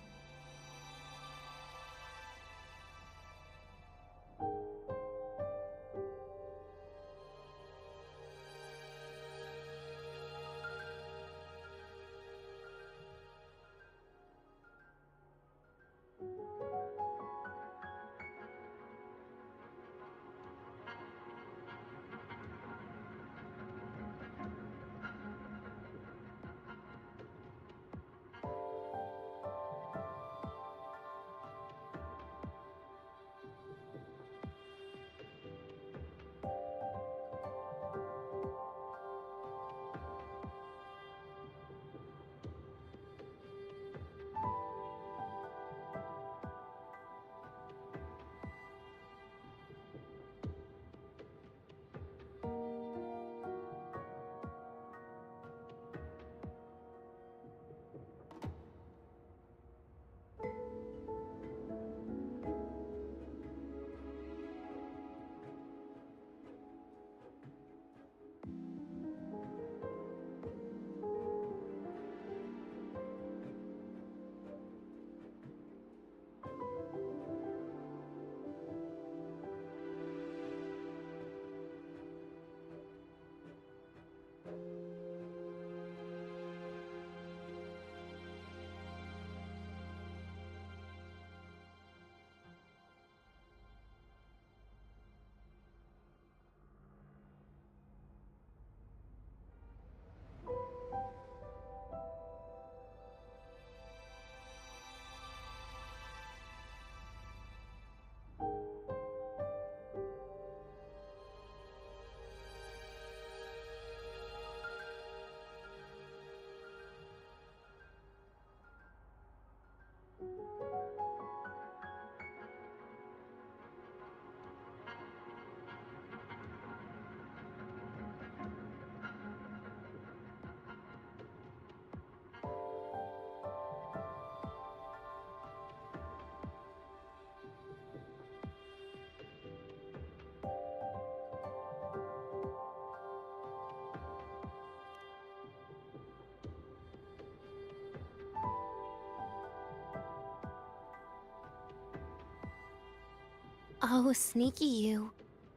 Oh, sneaky you.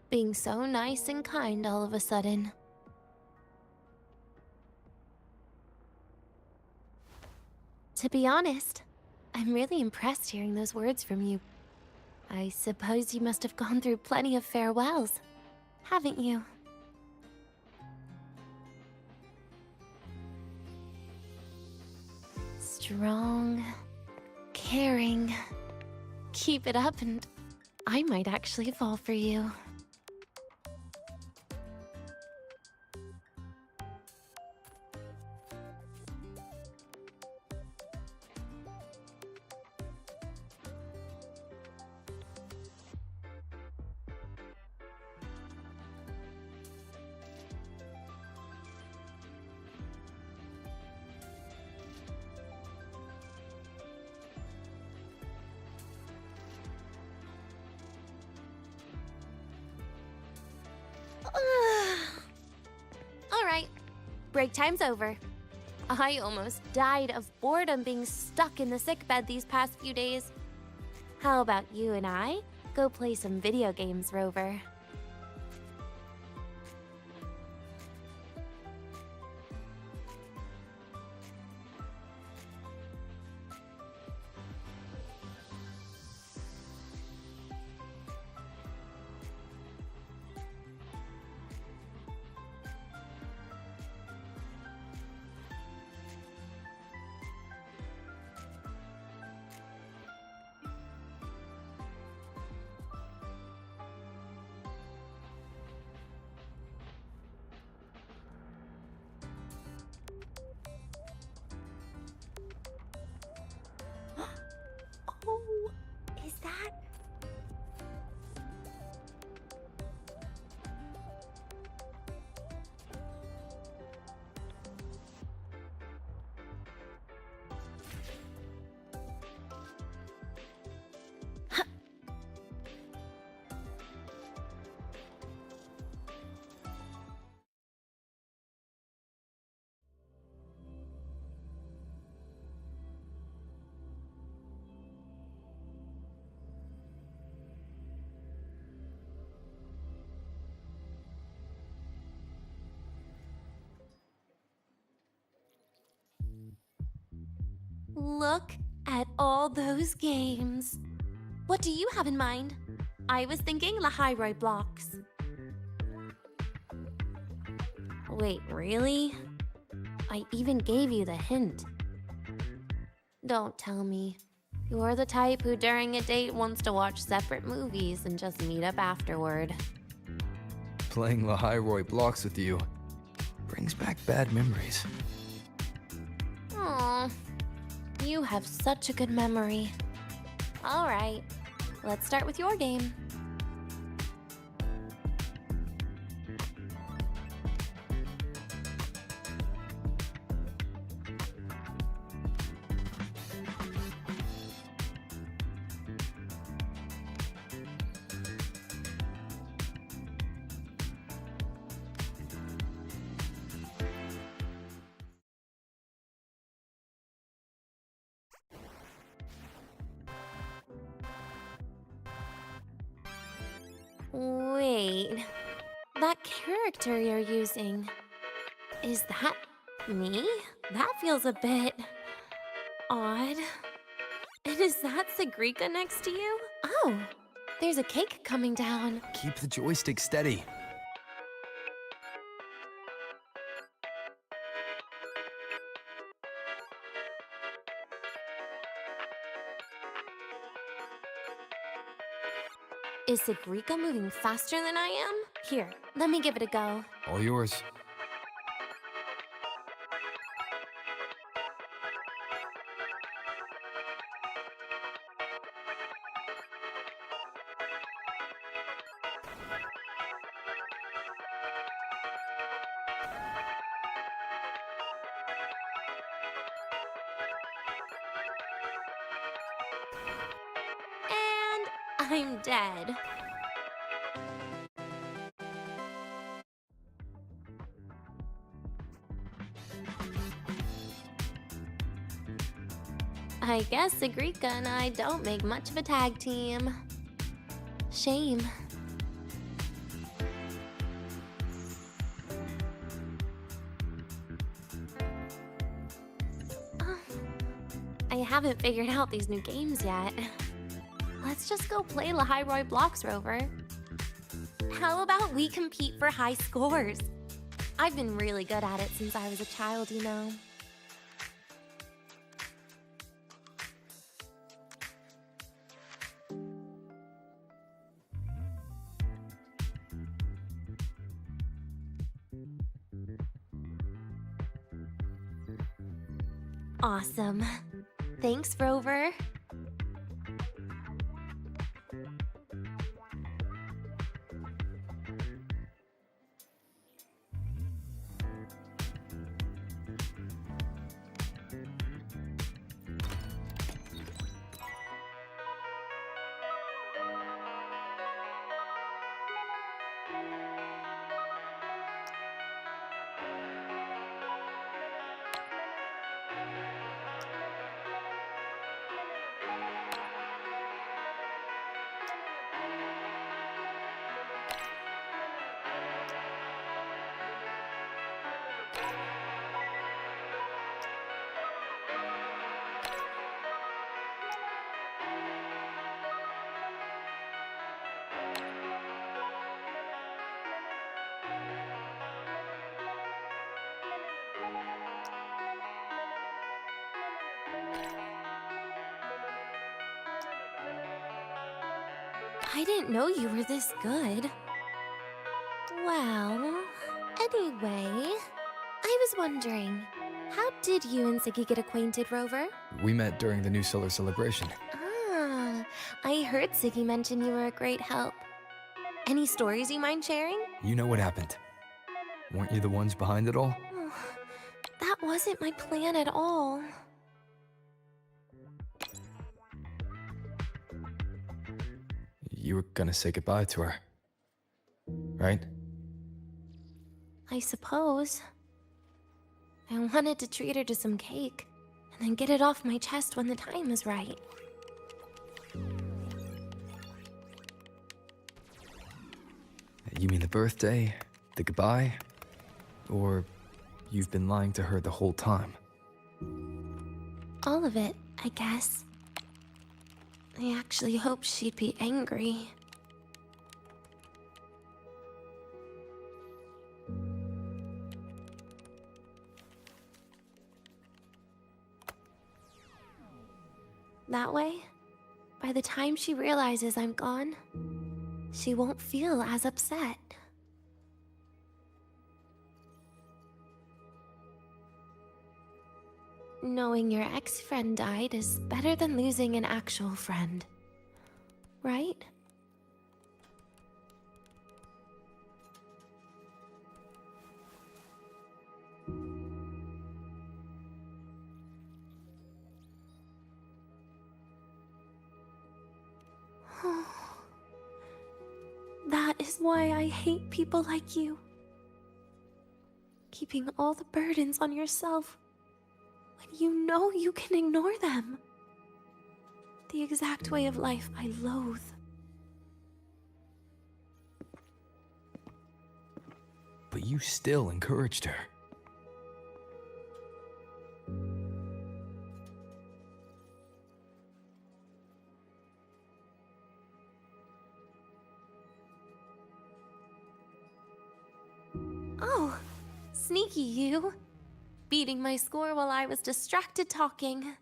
Being so nice and kind all of a sudden. To be honest, I'm really impressed hearing those words from you. I suppose you must have gone through plenty of farewells, haven't you? Strong, caring. Keep it up and I might actually fall for you. Alright, break time's over. I almost died of boredom being stuck in the sickbed these past few days. How about you and I go play some video games, Rover? Oh, is that... Look at all those games. What do you have in mind? I was thinking Lahai blocks. Wait, really? I even gave you the hint. Don't tell me. You're the type who during a date wants to watch separate movies and just meet up afterward. Playing Lahai blocks with you brings back bad memories. Aw, you have such a good memory. All right, let's start with your game. Wait, that character you're using, is that me? That feels a bit odd. And is that Segue next to you? Oh, there's a cake coming down. Keep the joystick steady. Is Segue moving faster than I am? Here, let me give it a go. All yours. I'm dead. I guess Segue and I don't make much of a tag team. shame. I haven't figured out these new games yet. Let's just go play Lahai Blocks, Rover. How about we compete for high scores? I've been really good at it since I was a child, you know. Awesome. Thanks, Rover. I didn't know you were this good. Well, anyway, I was wondering, how did you and Segue get acquainted, Rover? We met during the New Solar celebration. Ah, I heard Segue mention you were a great help. Any stories you mind sharing? You know what happened. Weren't you the ones behind it all? Oh, that wasn't my plan at all. You were gonna say goodbye to her, right? I suppose. I wanted to treat her to some cake, and then get it off my chest when the time is right. You mean the birthday, the goodbye, or you've been lying to her the whole time? All of it, I guess. I actually hoped she'd be angry. That way, by the time she realizes I'm gone, she won't feel as upset. Knowing your ex-friend died is better than losing an actual friend, right? That is why I hate people like you. Keeping all the burdens on yourself when you know you can ignore them. The exact way of life I loathe. But you still encouraged her. Oh, sneaky you. Beating my score while I was distracted talking.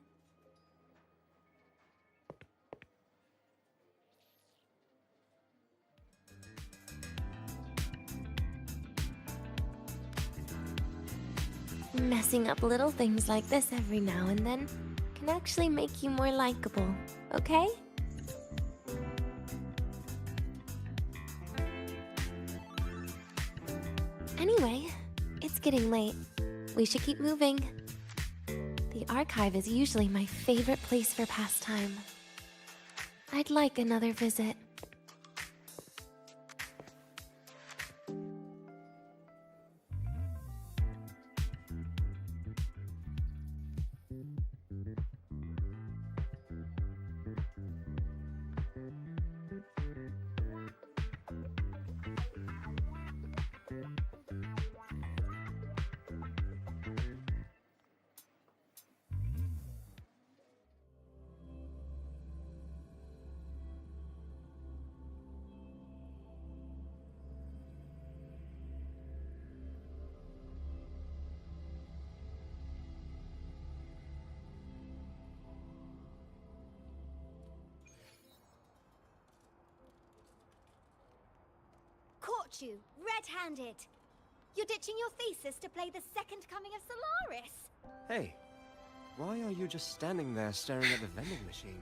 Messing up little things like this every now and then can actually make you more likable, okay? Anyway, it's getting late. We should keep moving. The archive is usually my favorite place for pastime. I'd like another visit. caught you, red-handed. You're ditching your thesis to play the second coming of Solaris. Hey, why are you just standing there staring at the vending machine?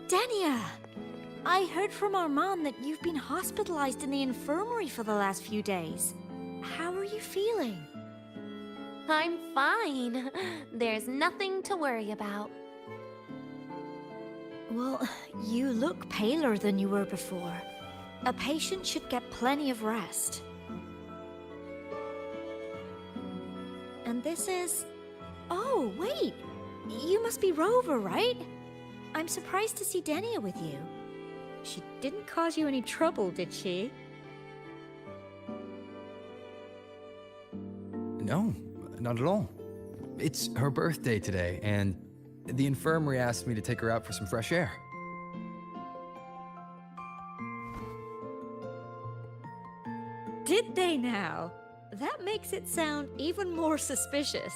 Denia! I heard from Armand that you've been hospitalized in the infirmary for the last few days. How are you feeling? I'm fine. There's nothing to worry about. Well, you look paler than you were before. A patient should get plenty of rest. And this is... Oh, wait! You must be Rover, right? I'm surprised to see Denia with you. She didn't cause you any trouble, did she? No, not at all. It's her birthday today, and the infirmary asked me to take her out for some fresh air. Did they now? That makes it sound even more suspicious.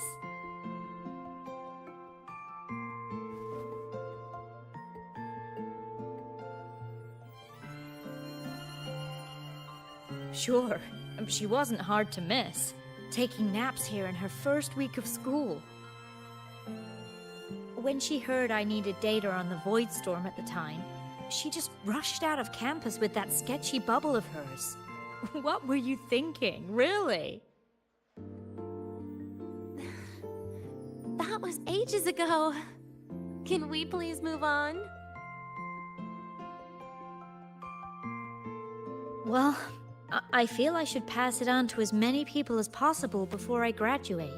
Sure, she wasn't hard to miss, taking naps here in her first week of school. When she heard I needed data on the Void Storm at the time, she just rushed out of campus with that sketchy bubble of hers. What were you thinking, really? That was ages ago. Can we please move on? Well, I feel I should pass it on to as many people as possible before I graduate.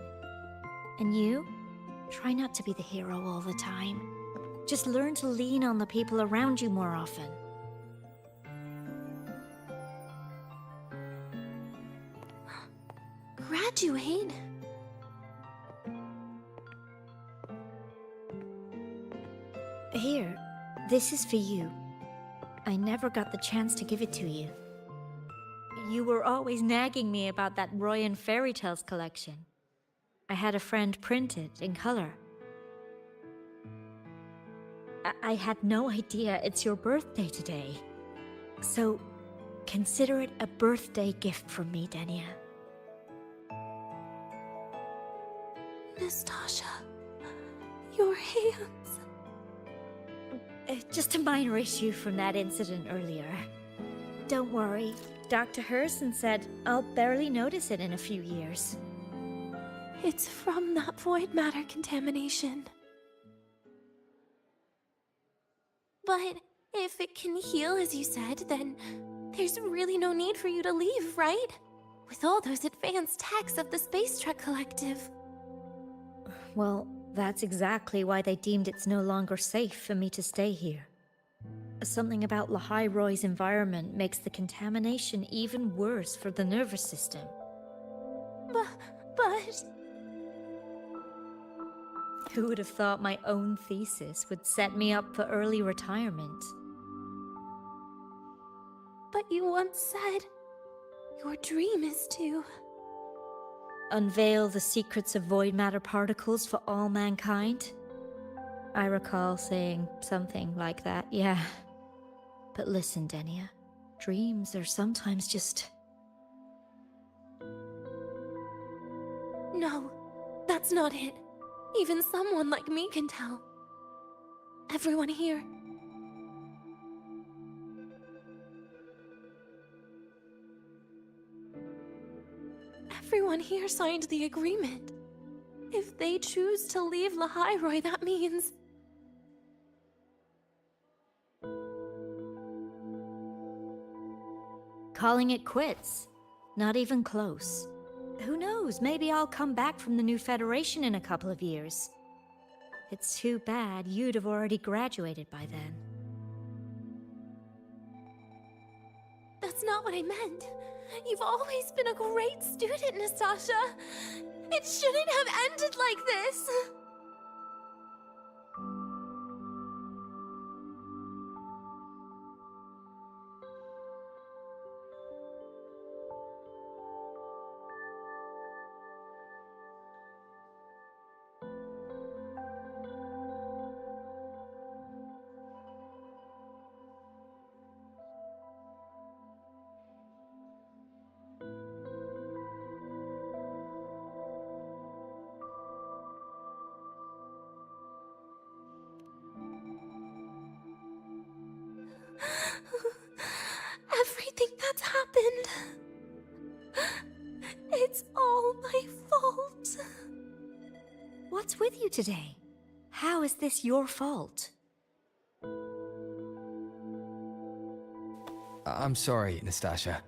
And you? Try not to be the hero all the time. Just learn to lean on the people around you more often. Graduate? Here, this is for you. I never got the chance to give it to you. You were always nagging me about that Roy and Fairy Tales collection. I had a friend print it in color. I had no idea it's your birthday today. So, consider it a birthday gift from me, Denia. Nastasha, your hands. Just a minor issue from that incident earlier. Don't worry. Dr. Herson said I'll barely notice it in a few years. It's from that void matter contamination. But if it can heal, as you said, then there's really no need for you to leave, right? With all those advanced techs of the Space Trek Collective. Well, that's exactly why they deemed it's no longer safe for me to stay here. Something about Lahai Roy's environment makes the contamination even worse for the nervous system. But... Who would have thought my own thesis would set me up for early retirement? But you once said your dream is to... unveil the secrets of void matter particles for all mankind? I recall saying something like that, yeah. But listen, Denia, dreams are sometimes just... No, that's not it. Even someone like me can tell. Everyone here. Everyone here signed the agreement. If they choose to leave Lahai Roy, that means... calling it quits. Not even close. Who knows, maybe I'll come back from the new Federation in a couple of years. It's too bad you'd have already graduated by then. That's not what I meant. You've always been a great student, Nastasha. It shouldn't have ended like this. Everything that's happened. It's all my fault. What's with you today? How is this your fault? I'm sorry, Nastasha.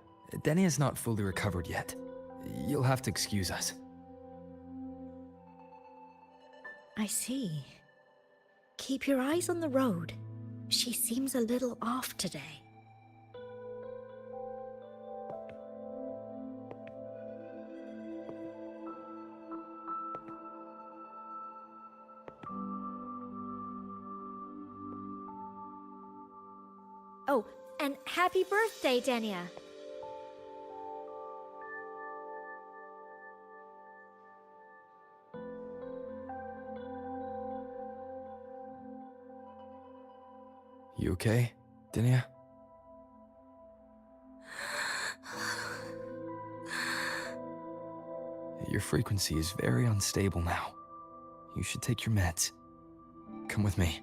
Denia's not fully recovered yet. You'll have to excuse us. I see. Keep your eyes on the road. She seems a little off today. Oh, and happy birthday, Denia! You okay, Denia? Your frequency is very unstable now. You should take your meds. Come with me.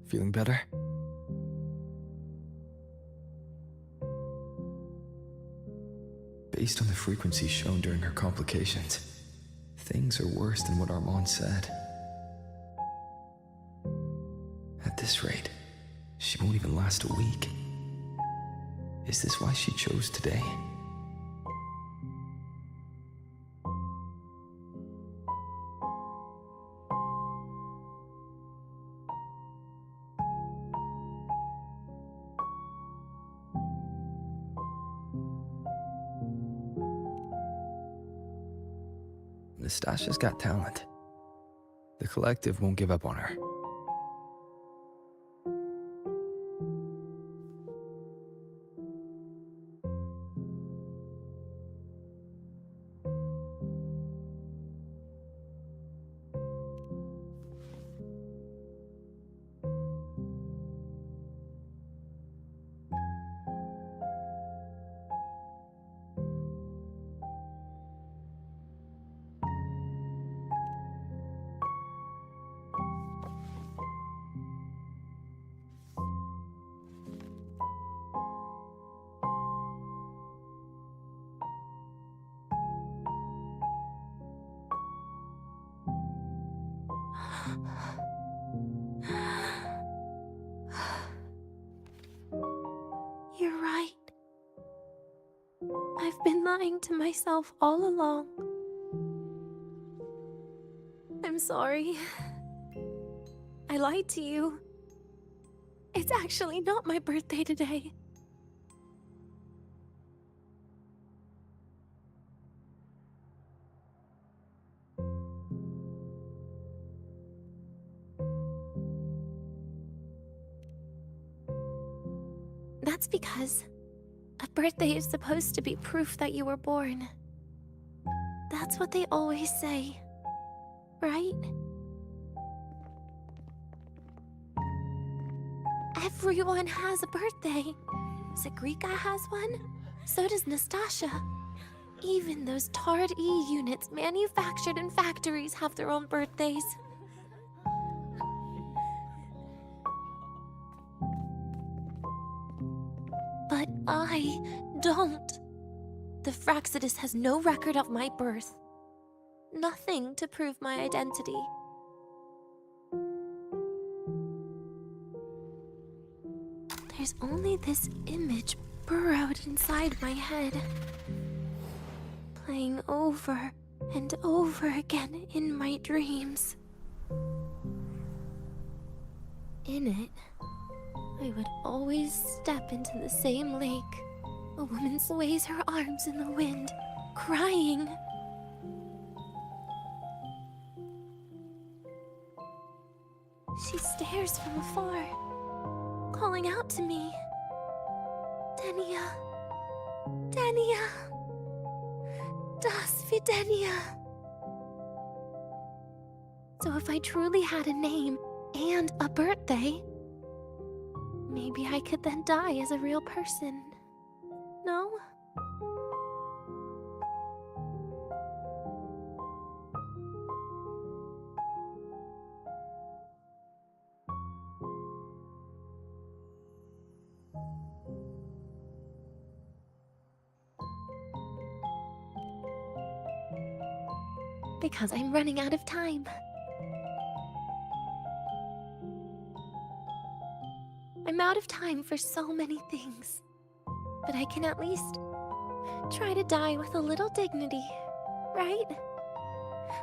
Feeling better? Based on the frequency shown during her complications, things are worse than what Armand said. At this rate, she won't even last a week. Is this why she chose today? Nastasha's got talent. The collective won't give up on her. You're right. I've been lying to myself all along. I'm sorry. I lied to you. It's actually not my birthday today. That's because a birthday is supposed to be proof that you were born. That's what they always say, right? Everyone has a birthday. Zagrika has one, so does Nastasha. Even those tarred E units manufactured in factories have their own birthdays. way. Don't. The Fractsidus has no record of my birth. Nothing to prove my identity. There's only this image burrowed inside my head, playing over and over again in my dreams. In it, I would always step into the same lake. A woman sways her arms in the wind, crying. She stares from afar, calling out to me. Denia. Denia. Das wie Denia. So if I truly had a name and a birthday, maybe I could then die as a real person. No? Because I'm running out of time. I'm out of time for so many things, but I can at least try to die with a little dignity, right?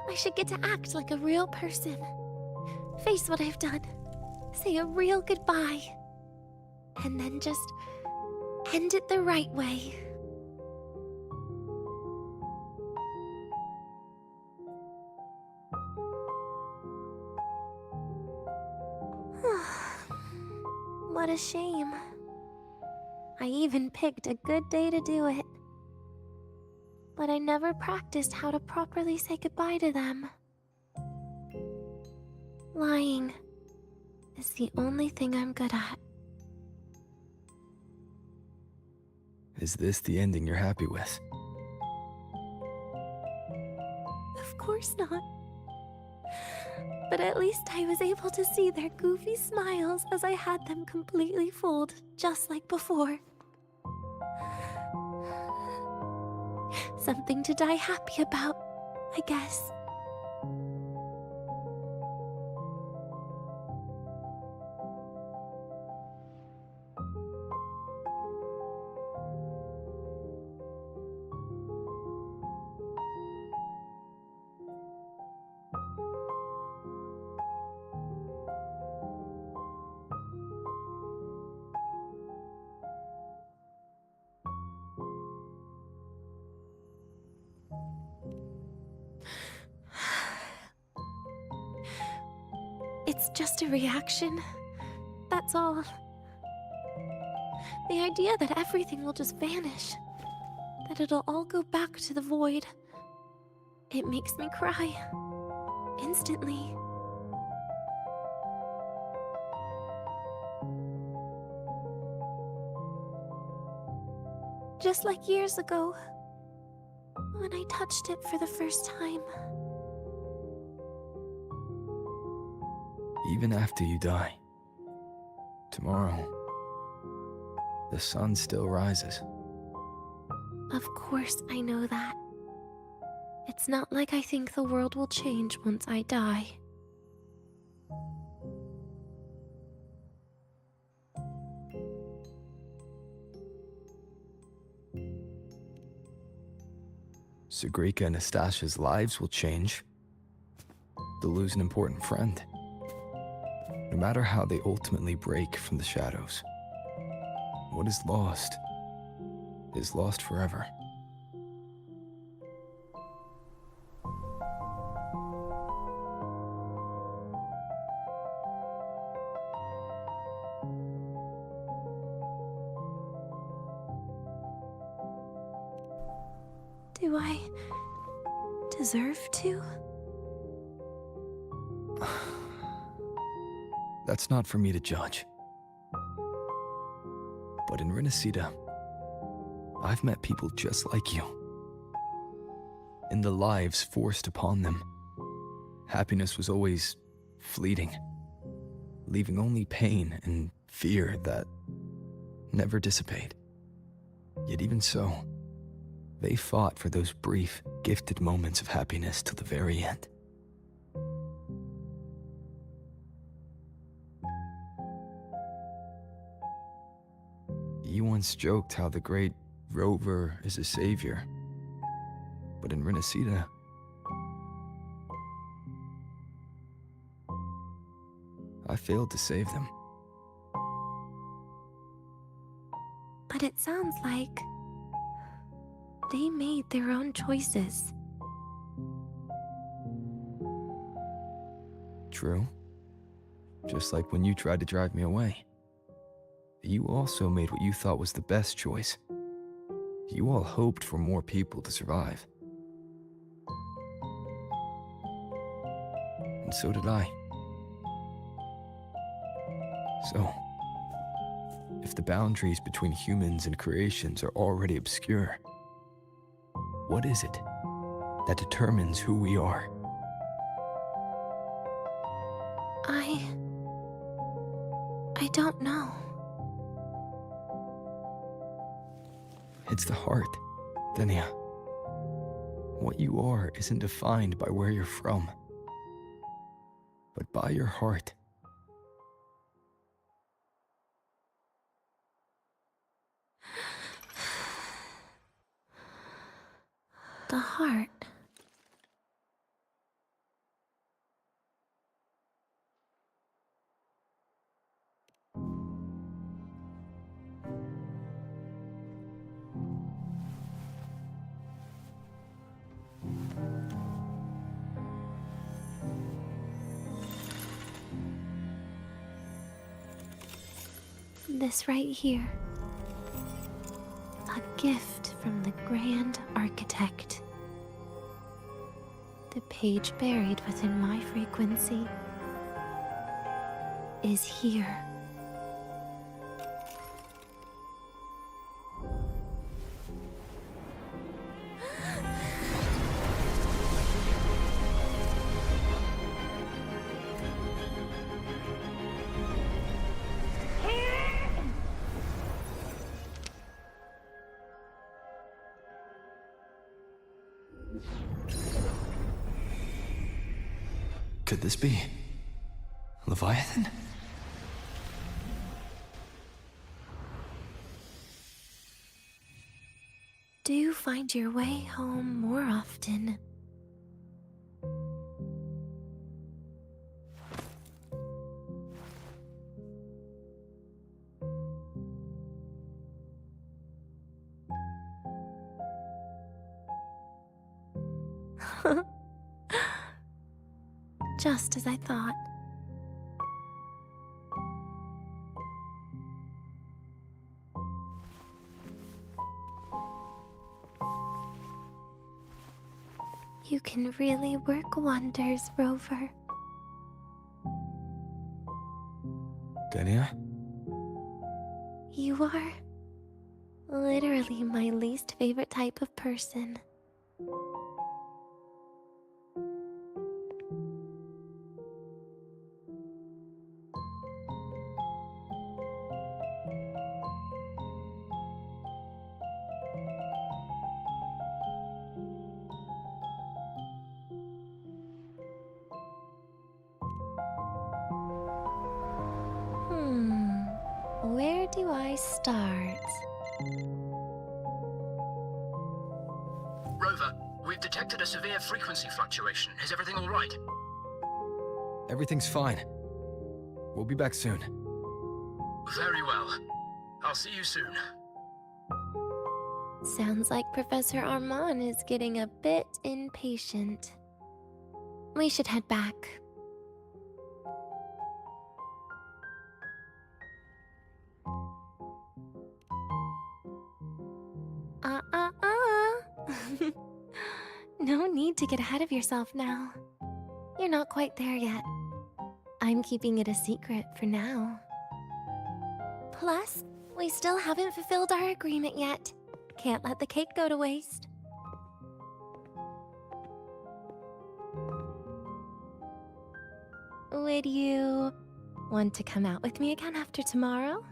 I should get to act like a real person, face what I've done, say a real goodbye, and then just end it the right way. What a shame. I even picked a good day to do it. But I never practiced how to properly say goodbye to them. Lying is the only thing I'm good at. Is this the ending you're happy with? Of course not. But at least I was able to see their goofy smiles as I had them completely fooled, just like before. Something to die happy about, I guess. It's just a reaction. That's all. The idea that everything will just vanish, that it'll all go back to the void, it makes me cry. Instantly. Just like years ago, when I touched it for the first time. Even after you die, tomorrow, the sun still rises. Of course I know that. It's not like I think the world will change once I die. Segrika and Nastasha's lives will change. They'll lose an important friend. No matter how they ultimately break from the shadows, what is lost forever. Do I deserve to? That's not for me to judge. But in Renacida, I've met people just like you. In the lives forced upon them, happiness was always fleeting, leaving only pain and fear that never dissipate. Yet even so, they fought for those brief, gifted moments of happiness till the very end. You once joked how the great Rover is a savior, but in Renacida, I failed to save them. But it sounds like they made their own choices. True. Just like when you tried to drive me away. You also made what you thought was the best choice. You all hoped for more people to survive. And so did I. So, if the boundaries between humans and creations are already obscure, what is it that determines who we are? I don't know. It's the heart, Denia. What you are isn't defined by where you're from, but by your heart. The heart. This right here. A gift from the Grand Architect. The page buried within my frequency is here. Could this be Leviathan? Do you find your way home more often? Just as I thought. You can really work wonders, Rover. Denia? You are literally my least favorite type of person. Where do I start? Rover, we've detected a severe frequency fluctuation. Is everything all right? Everything's fine. We'll be back soon. Very well. I'll see you soon. Sounds like Professor Armand is getting a bit impatient. We should head back. No need to get ahead of yourself now. You're not quite there yet. I'm keeping it a secret for now. Plus, we still haven't fulfilled our agreement yet. Can't let the cake go to waste. Would you want to come out with me again after tomorrow?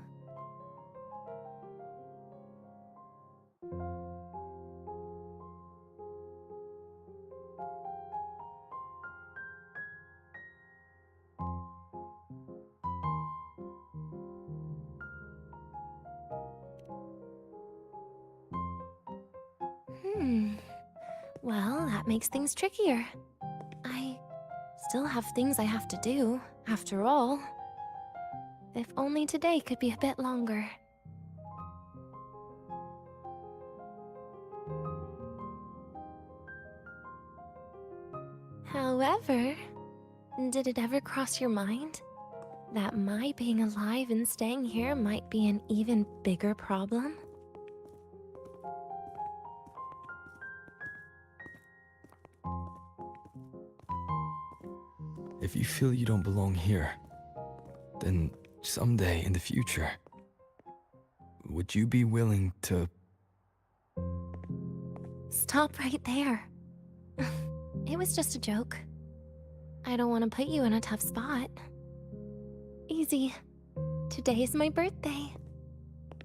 Well, that makes things trickier. I still have things I have to do, after all. If only today could be a bit longer. However, did it ever cross your mind that my being alive and staying here might be an even bigger problem? If you feel you don't belong here, then someday in the future, would you be willing to... Stop right there. It was just a joke. I don't want to put you in a tough spot. Easy. Today is my birthday.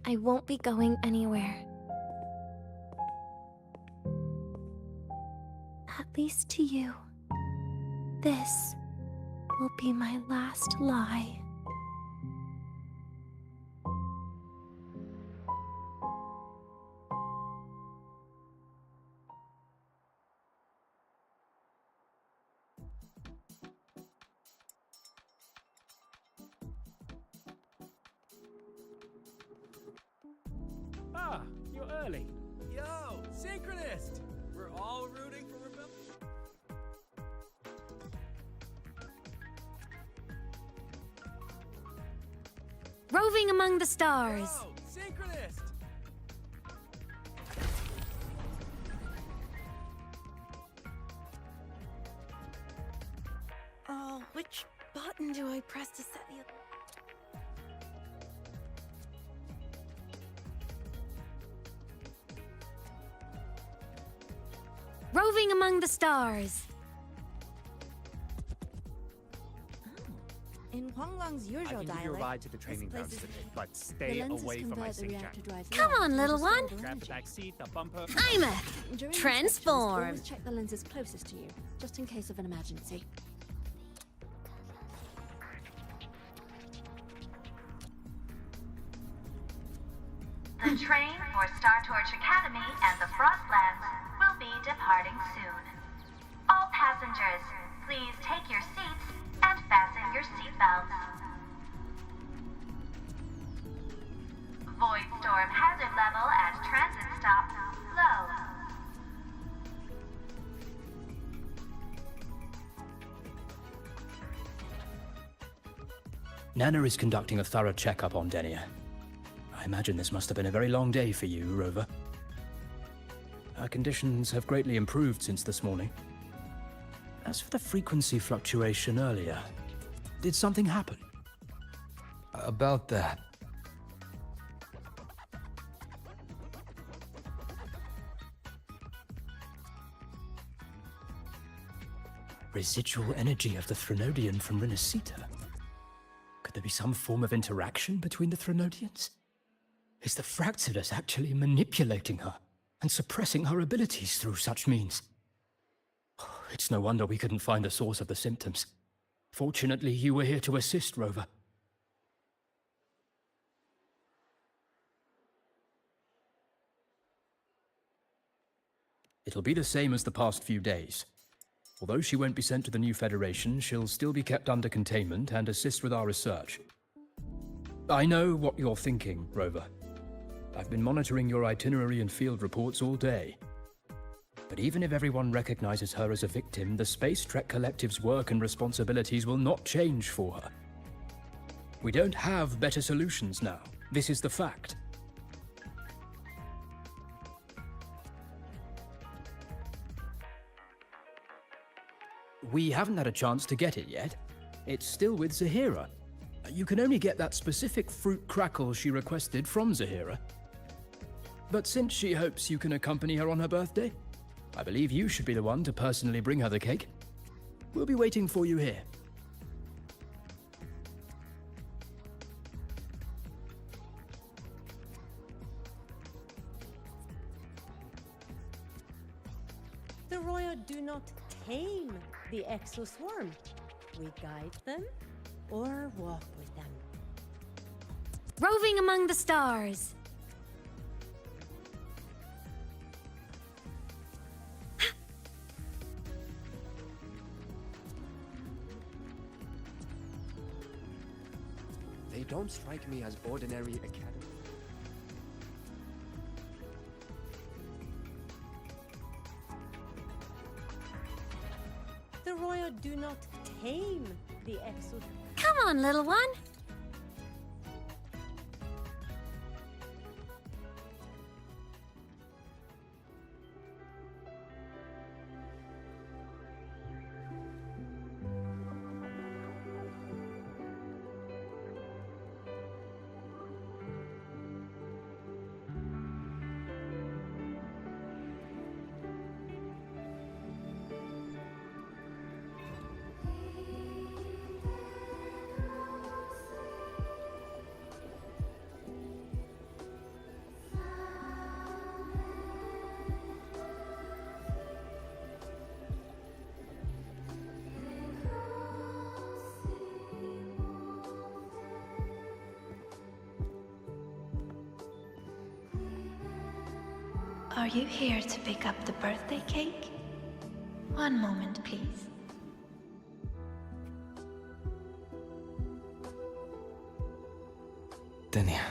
I won't be going anywhere. At least to you. This will be my last lie. Ah, you're early. Yo, synchronist! We're all rooting for rebellion. Roving among the stars. Yo, synchronist! Oh, which button do I press to set the... Roving among the stars. In Huanglang's I usual can give you a dialect, ride to the training this grounds place is today, but the stay lenses away from my convert the sync reactor jack. drives Come light on, into little one. stored Grab the energy. back seat, the bumper. Aemeath, During transform. inspections, always check the lenses closest to you, just in case of an emergency. The train for Star Torch Academy and the Frostlands will be departing soon. All passengers, please take your seats and fasten your seatbelts. Void storm hazard level at transit stop low. Nana is conducting a thorough checkup on Denia. I imagine this must have been a very long day for you, Rover. Her conditions have greatly improved since this morning. As for the frequency fluctuation earlier, did something happen? About that. Residual energy of the Threnodian from Renacita. Could there be some form of interaction between the Threnodians? Is the Fractidus actually manipulating her and suppressing her abilities through such means? It's no wonder we couldn't find the source of the symptoms. Fortunately, you were here to assist, Rover. It'll be the same as the past few days. Although she won't be sent to the new Federation, she'll still be kept under containment and assist with our research. I know what you're thinking, Rover. I've been monitoring your itinerary and field reports all day. But even if everyone recognizes her as a victim, the Space Trek Collective's work and responsibilities will not change for her. We don't have better solutions now. This is the fact. We haven't had a chance to get it yet. It's still with Zahira. You can only get that specific fruit crackle she requested from Zahira. But since she hopes you can accompany her on her birthday, I believe you should be the one to personally bring her the cake. We'll be waiting for you here. The Royal do not tame the exoswarm. We guide them or walk with them. Roving among the stars. don't strike me as ordinary academy. The Royal do not tame the exo. Come on, little one. Are you here to pick up the birthday cake? One moment, please. Denia.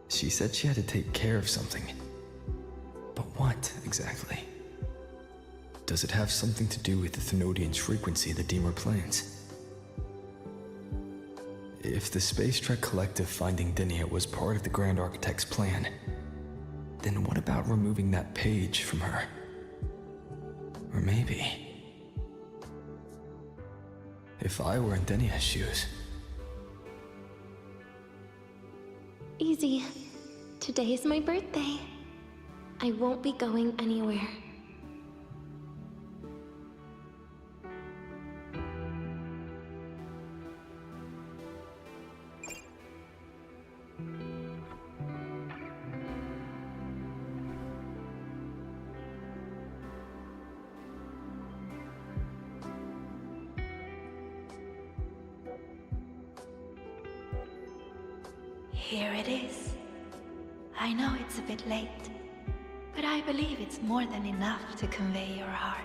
She said she had to take care of something. But what, exactly? Does it have something to do with the Thenodian's frequency the Deemer plans? If the Space Trek Collective finding Denia was part of the Grand Architect's plan, then what about removing that page from her? Or maybe... if I were in Denia's shoes... Easy. Today is my birthday. I won't be going anywhere. Here it is. I know it's a bit late, but I believe it's more than enough to convey your heart.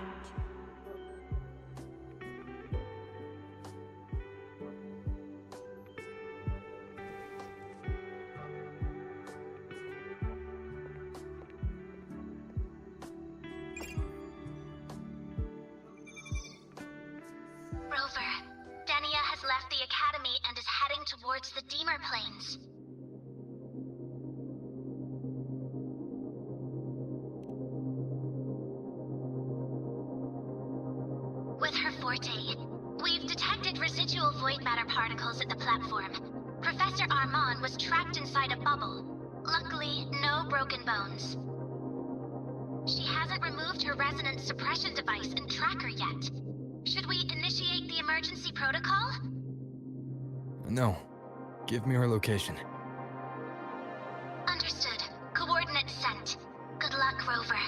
Rover, Denia has left the Academy and is heading towards the Deemer Plains. With her Forte, we've detected residual void matter particles at the platform. Professor Armand was trapped inside a bubble. Luckily, no broken bones. She hasn't removed her resonance suppression device and tracker yet. Should we initiate the emergency protocol? No. Give me her location. Understood. Coordinates sent. Good luck, Rover.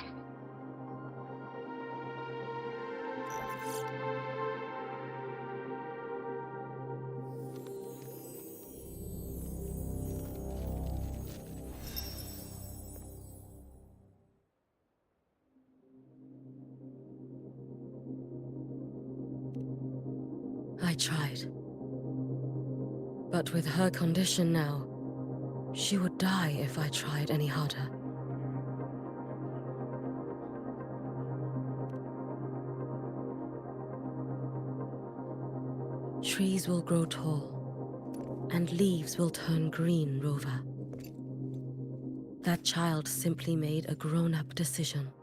I tried. But with her condition now, she would die if I tried any harder. Trees will grow tall, and leaves will turn green, Rover. That child simply made a grown-up decision.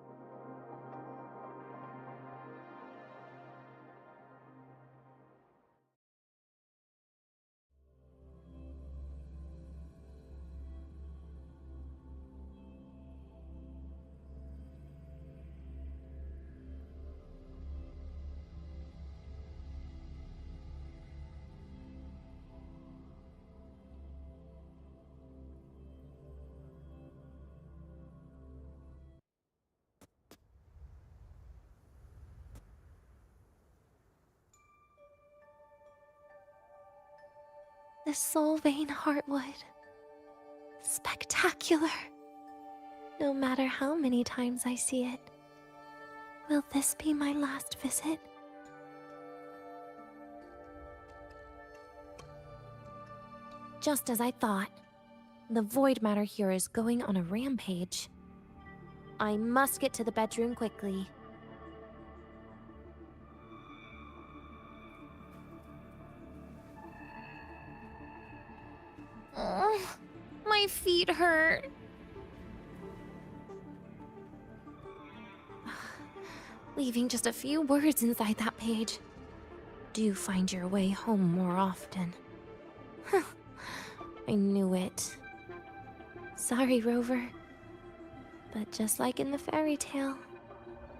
The Soul Vein Heartwood. Spectacular. No matter how many times I see it. Will this be my last visit? Just as I thought. The void matter here is going on a rampage. I must get to the bedroom quickly. Ugh, my feet hurt. Leaving just a few words inside that page. Do find your way home more often. I knew it. Sorry, Rover. But just like in the fairy tale,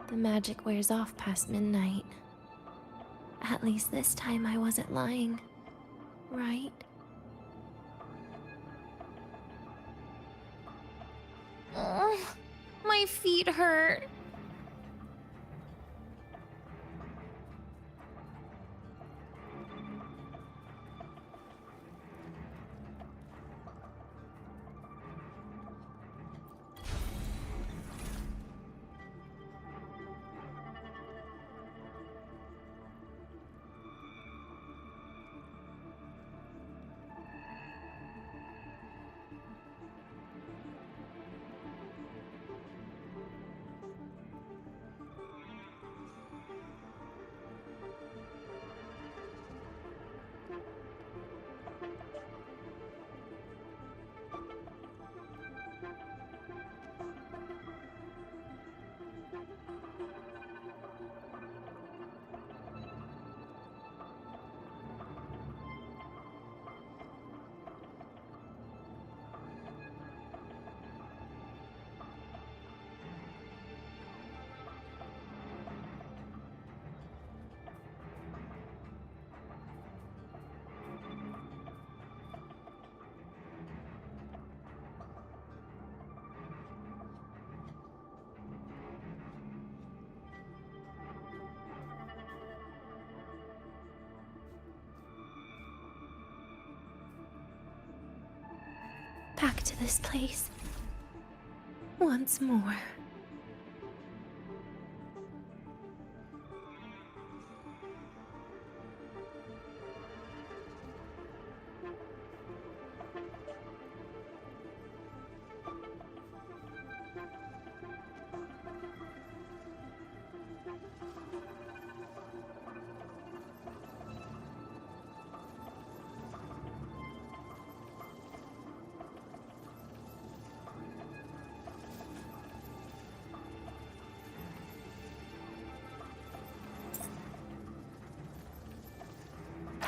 the magic wears off past midnight. At least this time I wasn't lying, right? Ugh, my feet hurt. Back to this place. Once more.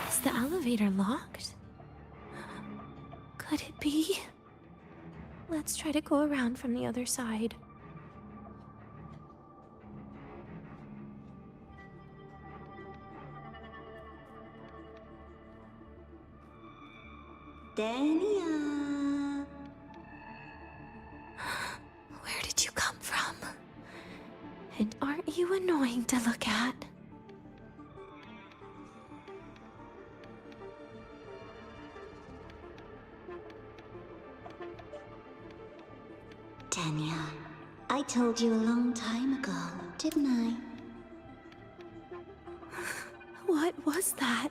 Is the elevator locked? Could it be? Let's try to go around from the other side. Denia! Where did you come from? And aren't you annoying to look at? Denia, I told you a long time ago, didn't I? What was that?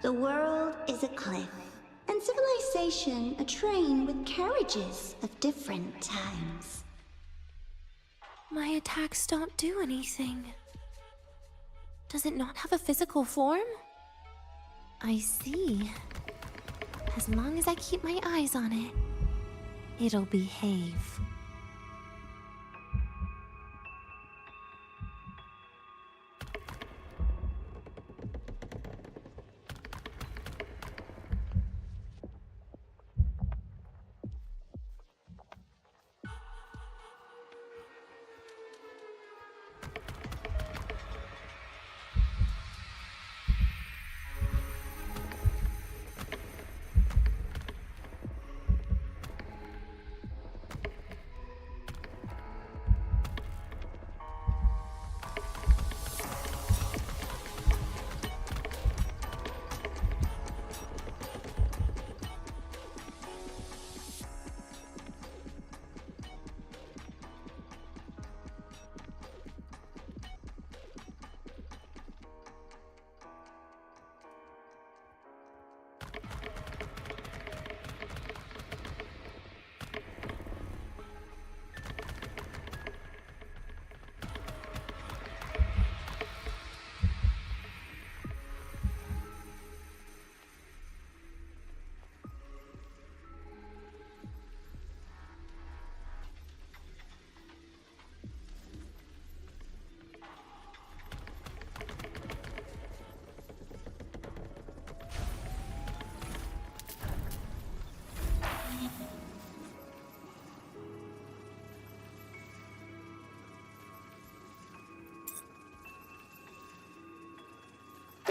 The world is a cliff, and civilization a train with carriages of different times. My attacks don't do anything. Does it not have a physical form? I see. As long as I keep my eyes on it, it'll behave.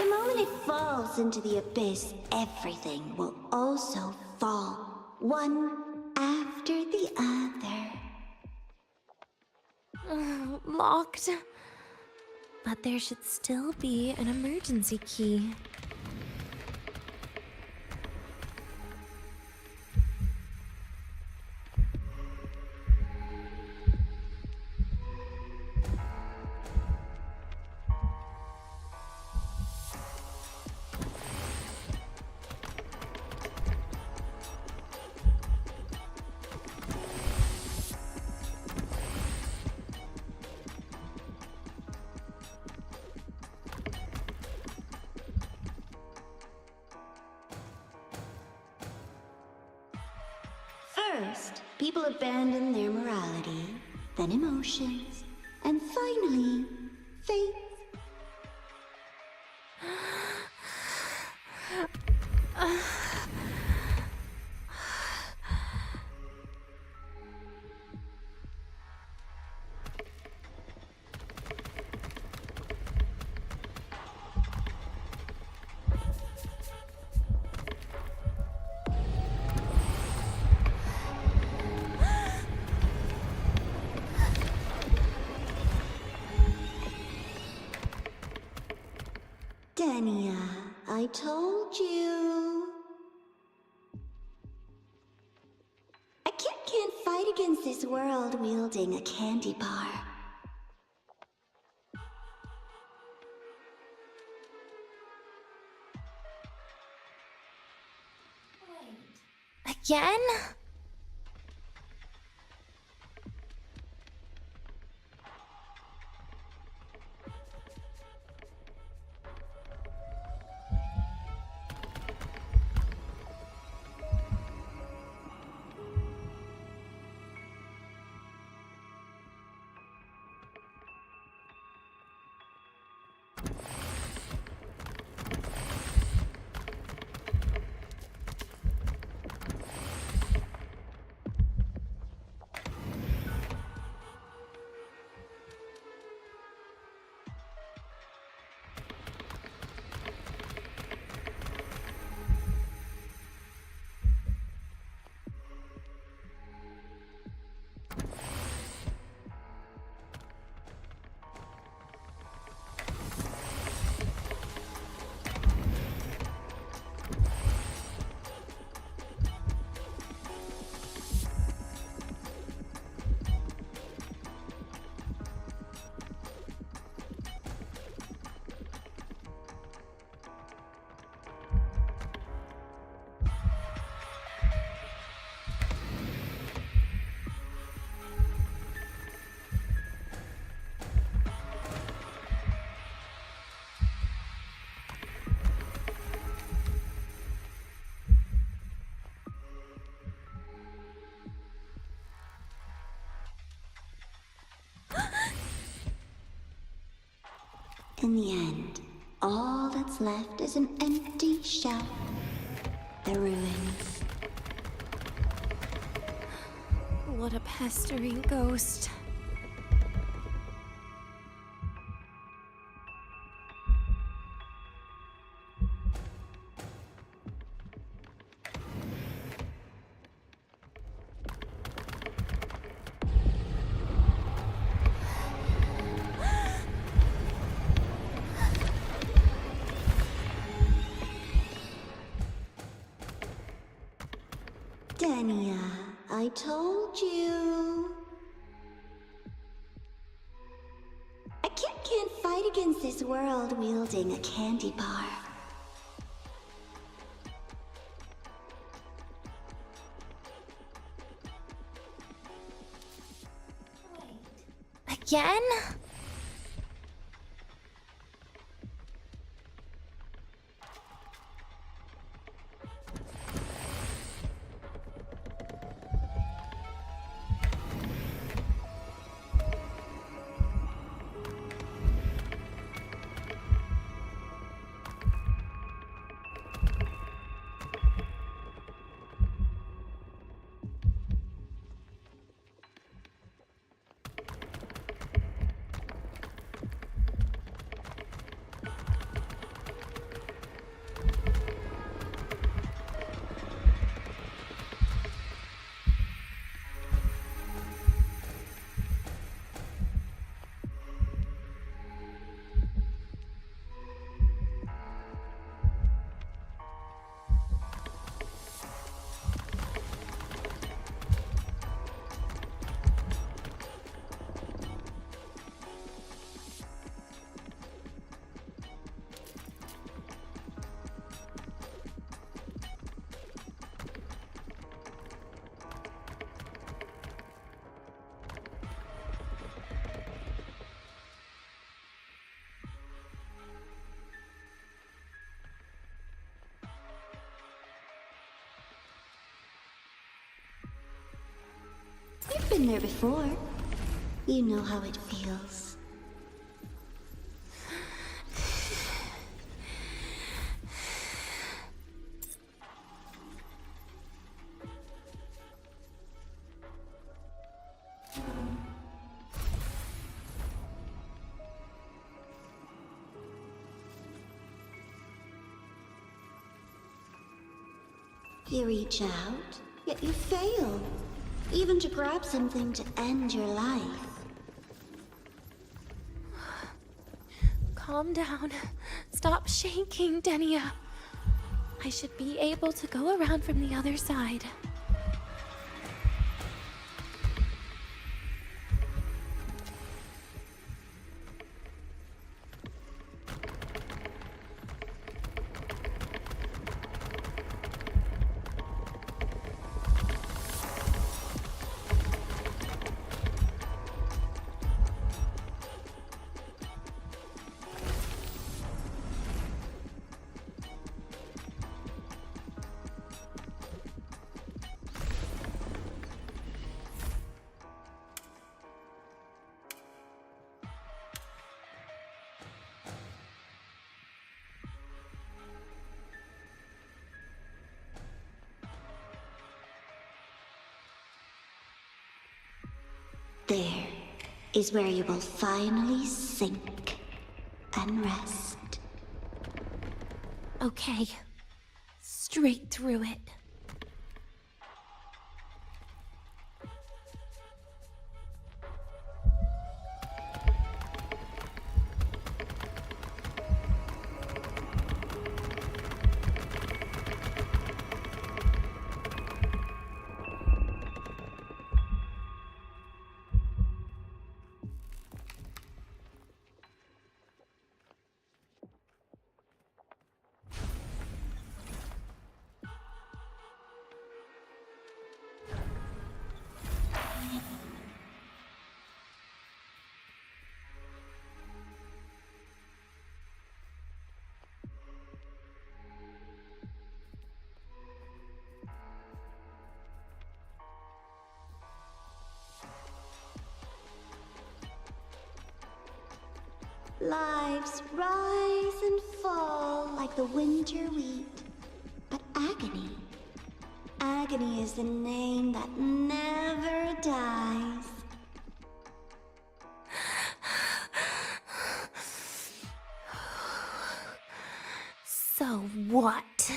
The moment it falls into the abyss, everything will also fall, one after the other. Locked. But there should still be an emergency key. First, people abandon their morality, then emotions, and finally, faith. Denia, I told you. A kid can't fight against this world wielding a candy bar. Again? In the end, all that's left is an empty shell. The ruins. What a pestering ghost. Denia, I told you. A kid can't fight against this world wielding a candy bar. Again? been there before. You know how it feels. You reach out, yet you fail. Even to grab something to end your life. Calm down. Stop shaking, Denia. I should be able to go around from the other side. There is where you will finally sink and rest. Okay. Straight through it. Lives rise and fall like the winter wheat. But agony. Agony is the name that never dies. So what?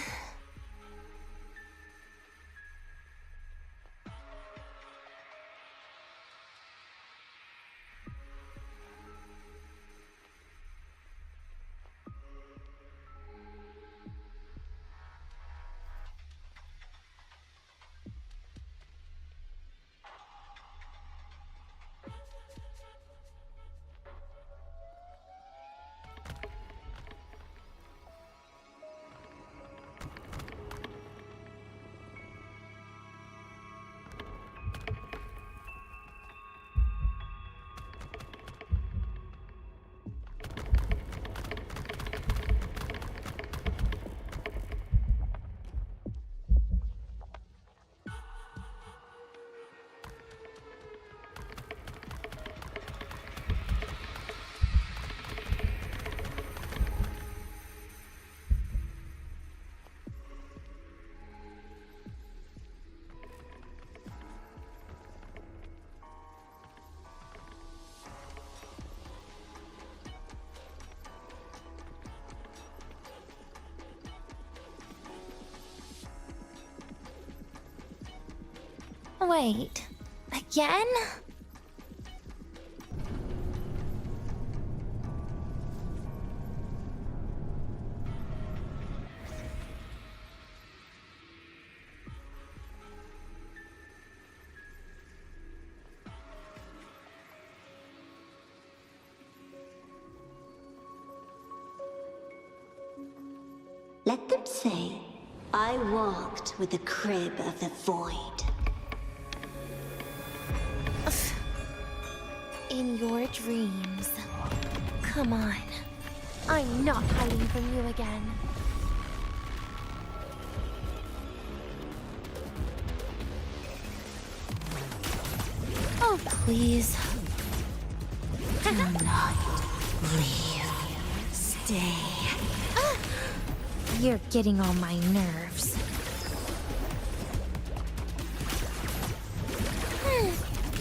Wait, again? Let them say, I walked with the crib of the void. In your dreams. Come on. I'm not hiding from you again. Oh, please. Do not leave. Stay. You're getting on my nerves.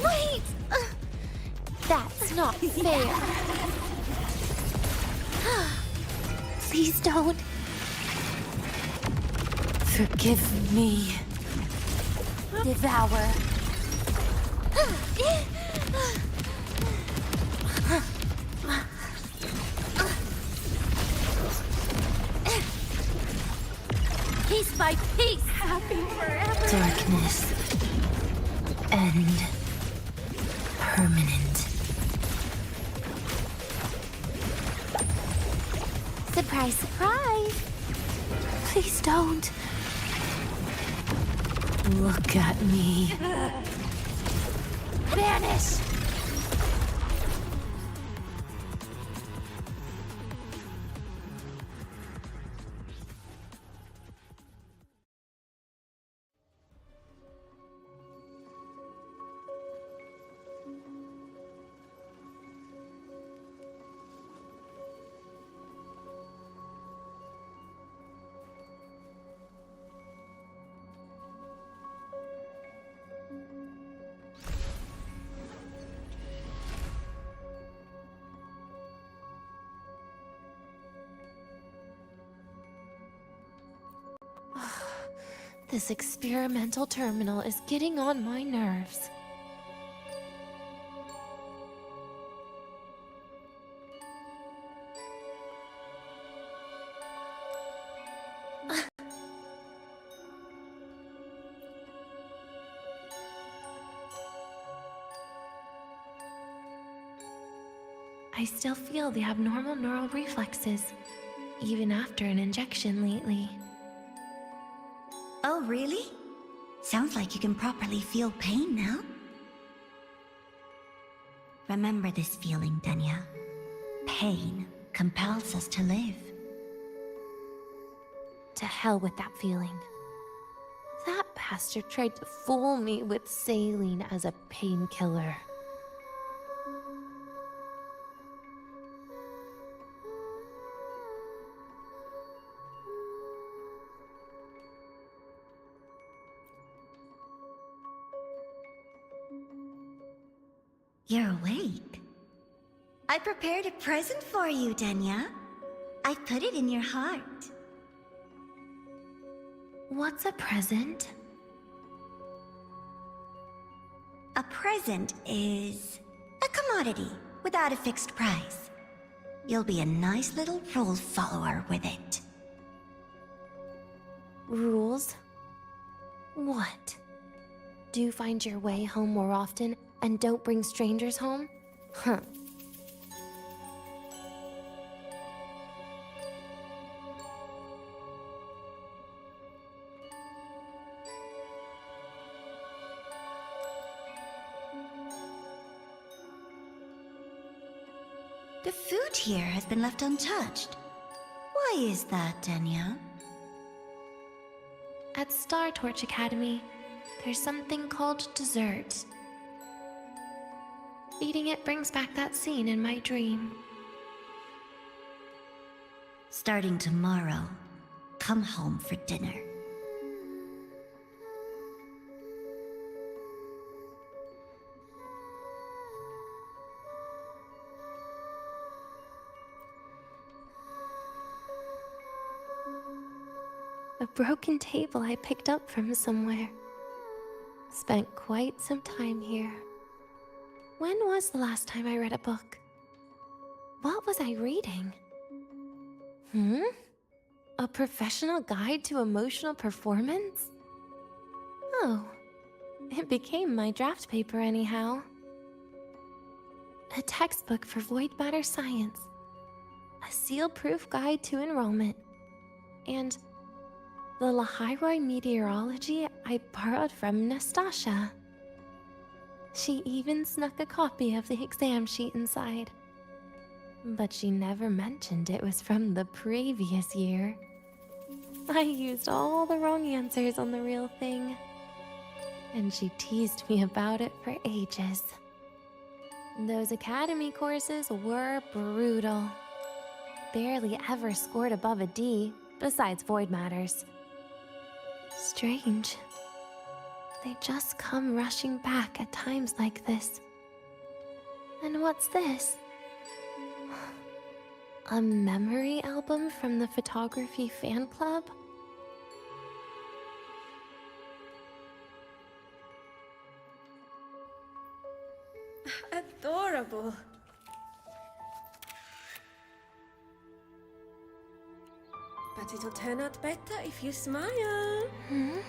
Wait! That's not fair. Please don't. Forgive me. Devour. Piece by piece. Happy forever. Darkness. End. Permanent. Surprise, surprise. Please don't. Look at me. Vanish! This experimental terminal is getting on my nerves. I still feel the abnormal neural reflexes, even after an injection lately. Oh, really? Sounds like you can properly feel pain now. Remember this feeling, Denia. Pain compels us to live. To hell with that feeling. That bastard tried to fool me with saline as a painkiller. You're awake. I prepared a present for you, Denia. I put it in your heart. What's a present? A present is a commodity without a fixed price. You'll be a nice little rule follower with it. Rules? What? Do find your way home more often and don't bring strangers home? Huh. The food here has been left untouched. Why is that, Denia? At Star Torch Academy, there's something called dessert. Eating it brings back that scene in my dream. Starting tomorrow, come home for dinner. A broken table I picked up from somewhere. Spent quite some time here. When was the last time I read a book? What was I reading? A professional guide to emotional performance? Oh, it became my draft paper anyhow. A textbook for void matter science. A seal-proof guide to enrollment. And the Lahai meteorology I borrowed from Nastasha. She even snuck a copy of the exam sheet inside. But she never mentioned it was from the previous year. I used all the wrong answers on the real thing. And she teased me about it for ages. Those academy courses were brutal. Barely ever scored above a D, besides void matters. Strange. They just come rushing back at times like this. And what's this? A memory album from the photography fan club? Adorable. But it'll turn out better if you smile. Hmm?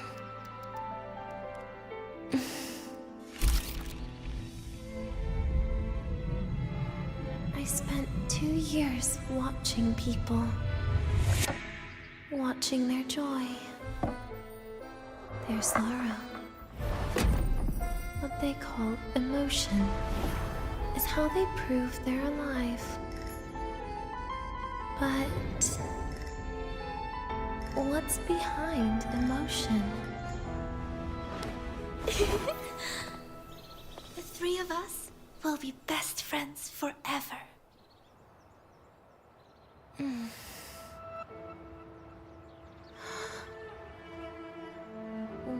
I spent 2 years watching people. Watching their joy. Their sorrow. What they call emotion is how they prove they're alive. But what's behind emotion? The three of us will be best friends forever.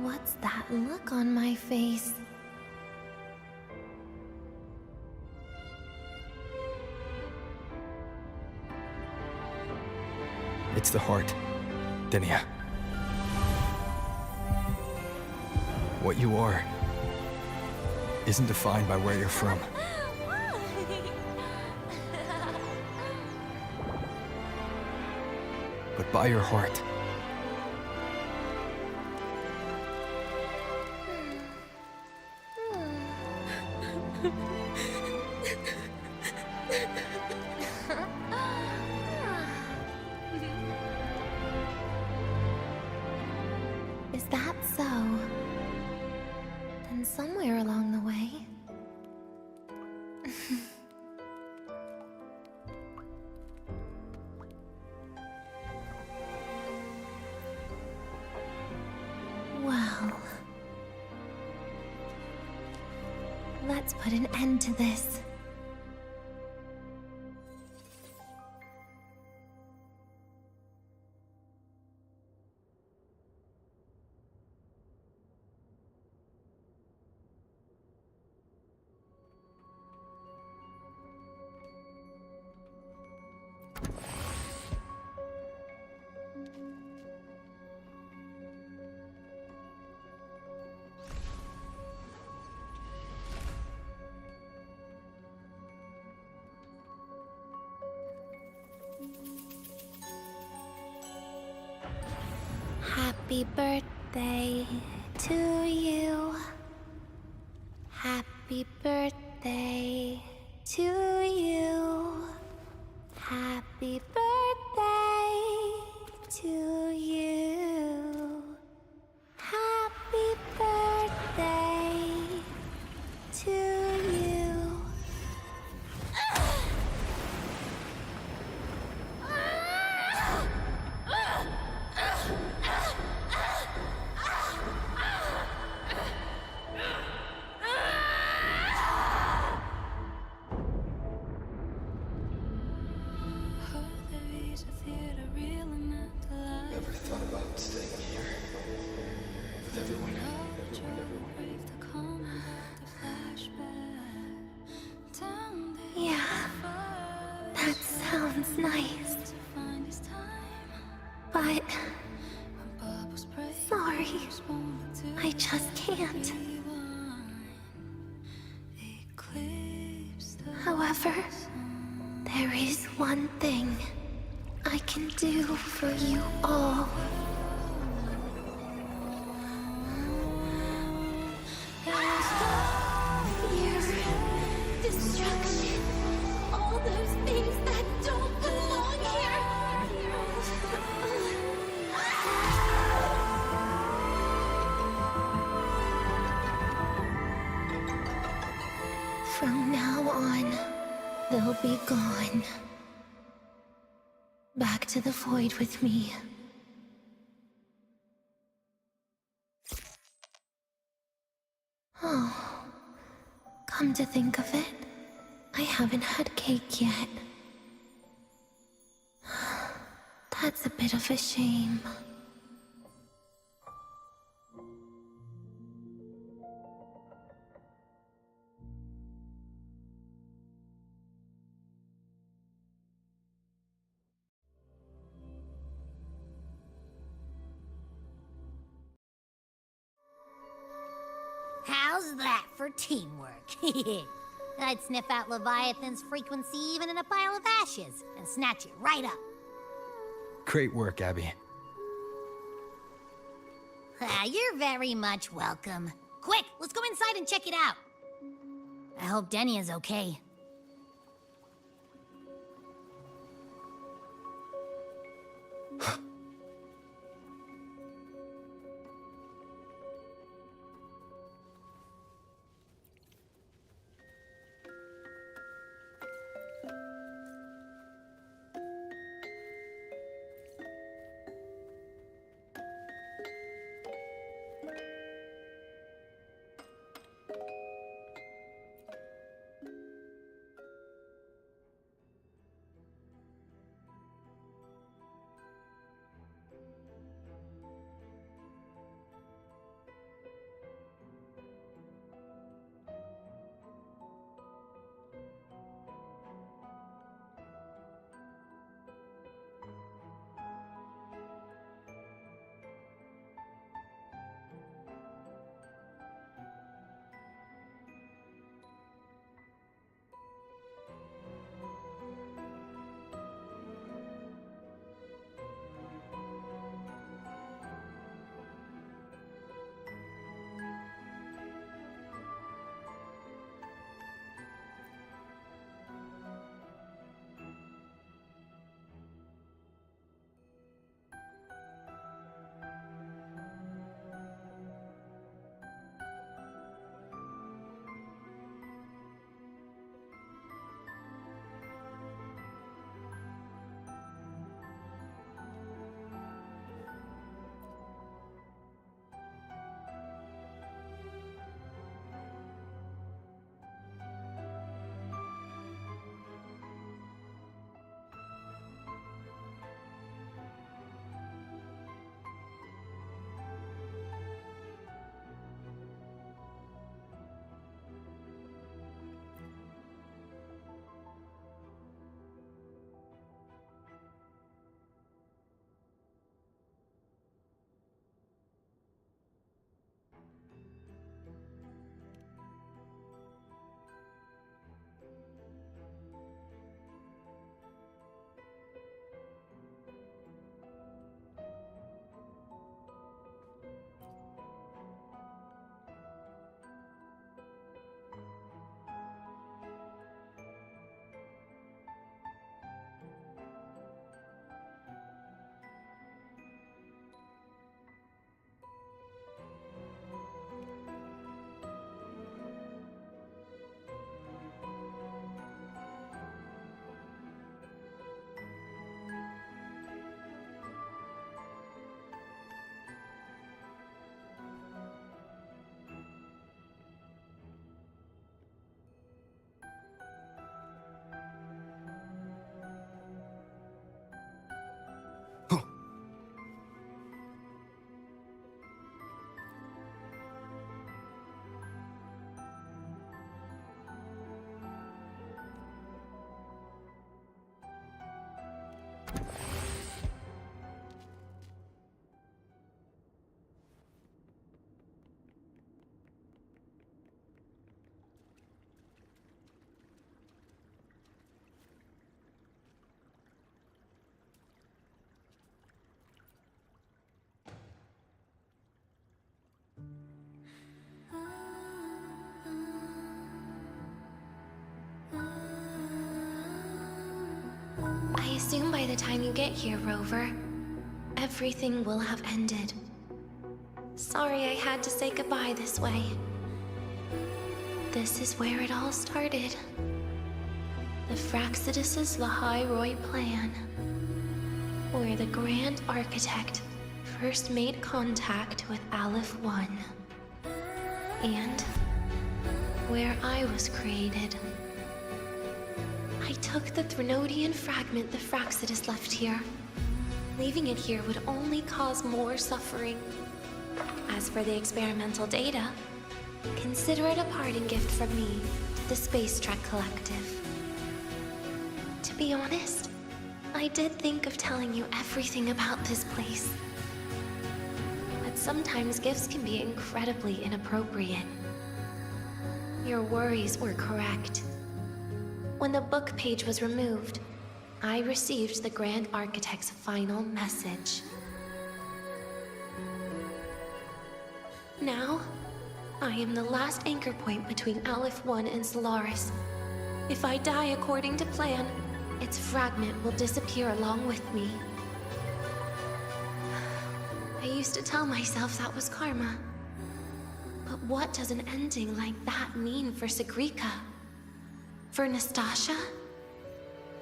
What's that look on my face? It's the heart, Denia. What you are isn't defined by where you're from. But by your heart. Is that so? Then somewhere along the way... Well... Let's put an end to this. Happy birthday to you. Happy birthday to you. Happy birthday to you. Happy birthday to you. Ever thought about staying here? With everyone? Yeah, that sounds nice. But... sorry, I just can't. However, there is one thing I can do for you all. Fear, destruction, all those things that don't belong here. From now on, they'll be gone. Back to the void with me. Oh, come to think of it, I haven't had cake yet. That's a bit of a shame. How's that for teamwork? I'd sniff out Leviathan's frequency even in a pile of ashes and snatch it right up. Great work, Abby. You're very much welcome. Quick, let's go inside and check it out. I hope Denia's okay. I assume by the time you get here, Rover, everything will have ended. Sorry I had to say goodbye this way. This is where it all started. The Fraxidus' Lahai Roy plan. Where the Grand Architect first made contact with Aleph 1. And where I was created. I took the Threnodian fragment the Fraxidus left here. Leaving it here would only cause more suffering. As for the experimental data, consider it a parting gift from me to the Space Trek Collective. To be honest, I did think of telling you everything about this place. But sometimes gifts can be incredibly inappropriate. Your worries were correct. When the book page was removed, I received the Grand Architect's final message. Now, I am the last anchor point between Aleph 1 and Solaris. If I die according to plan, its fragment will disappear along with me. I used to tell myself that was karma. But what does an ending like that mean for Segrika? For Nastasha?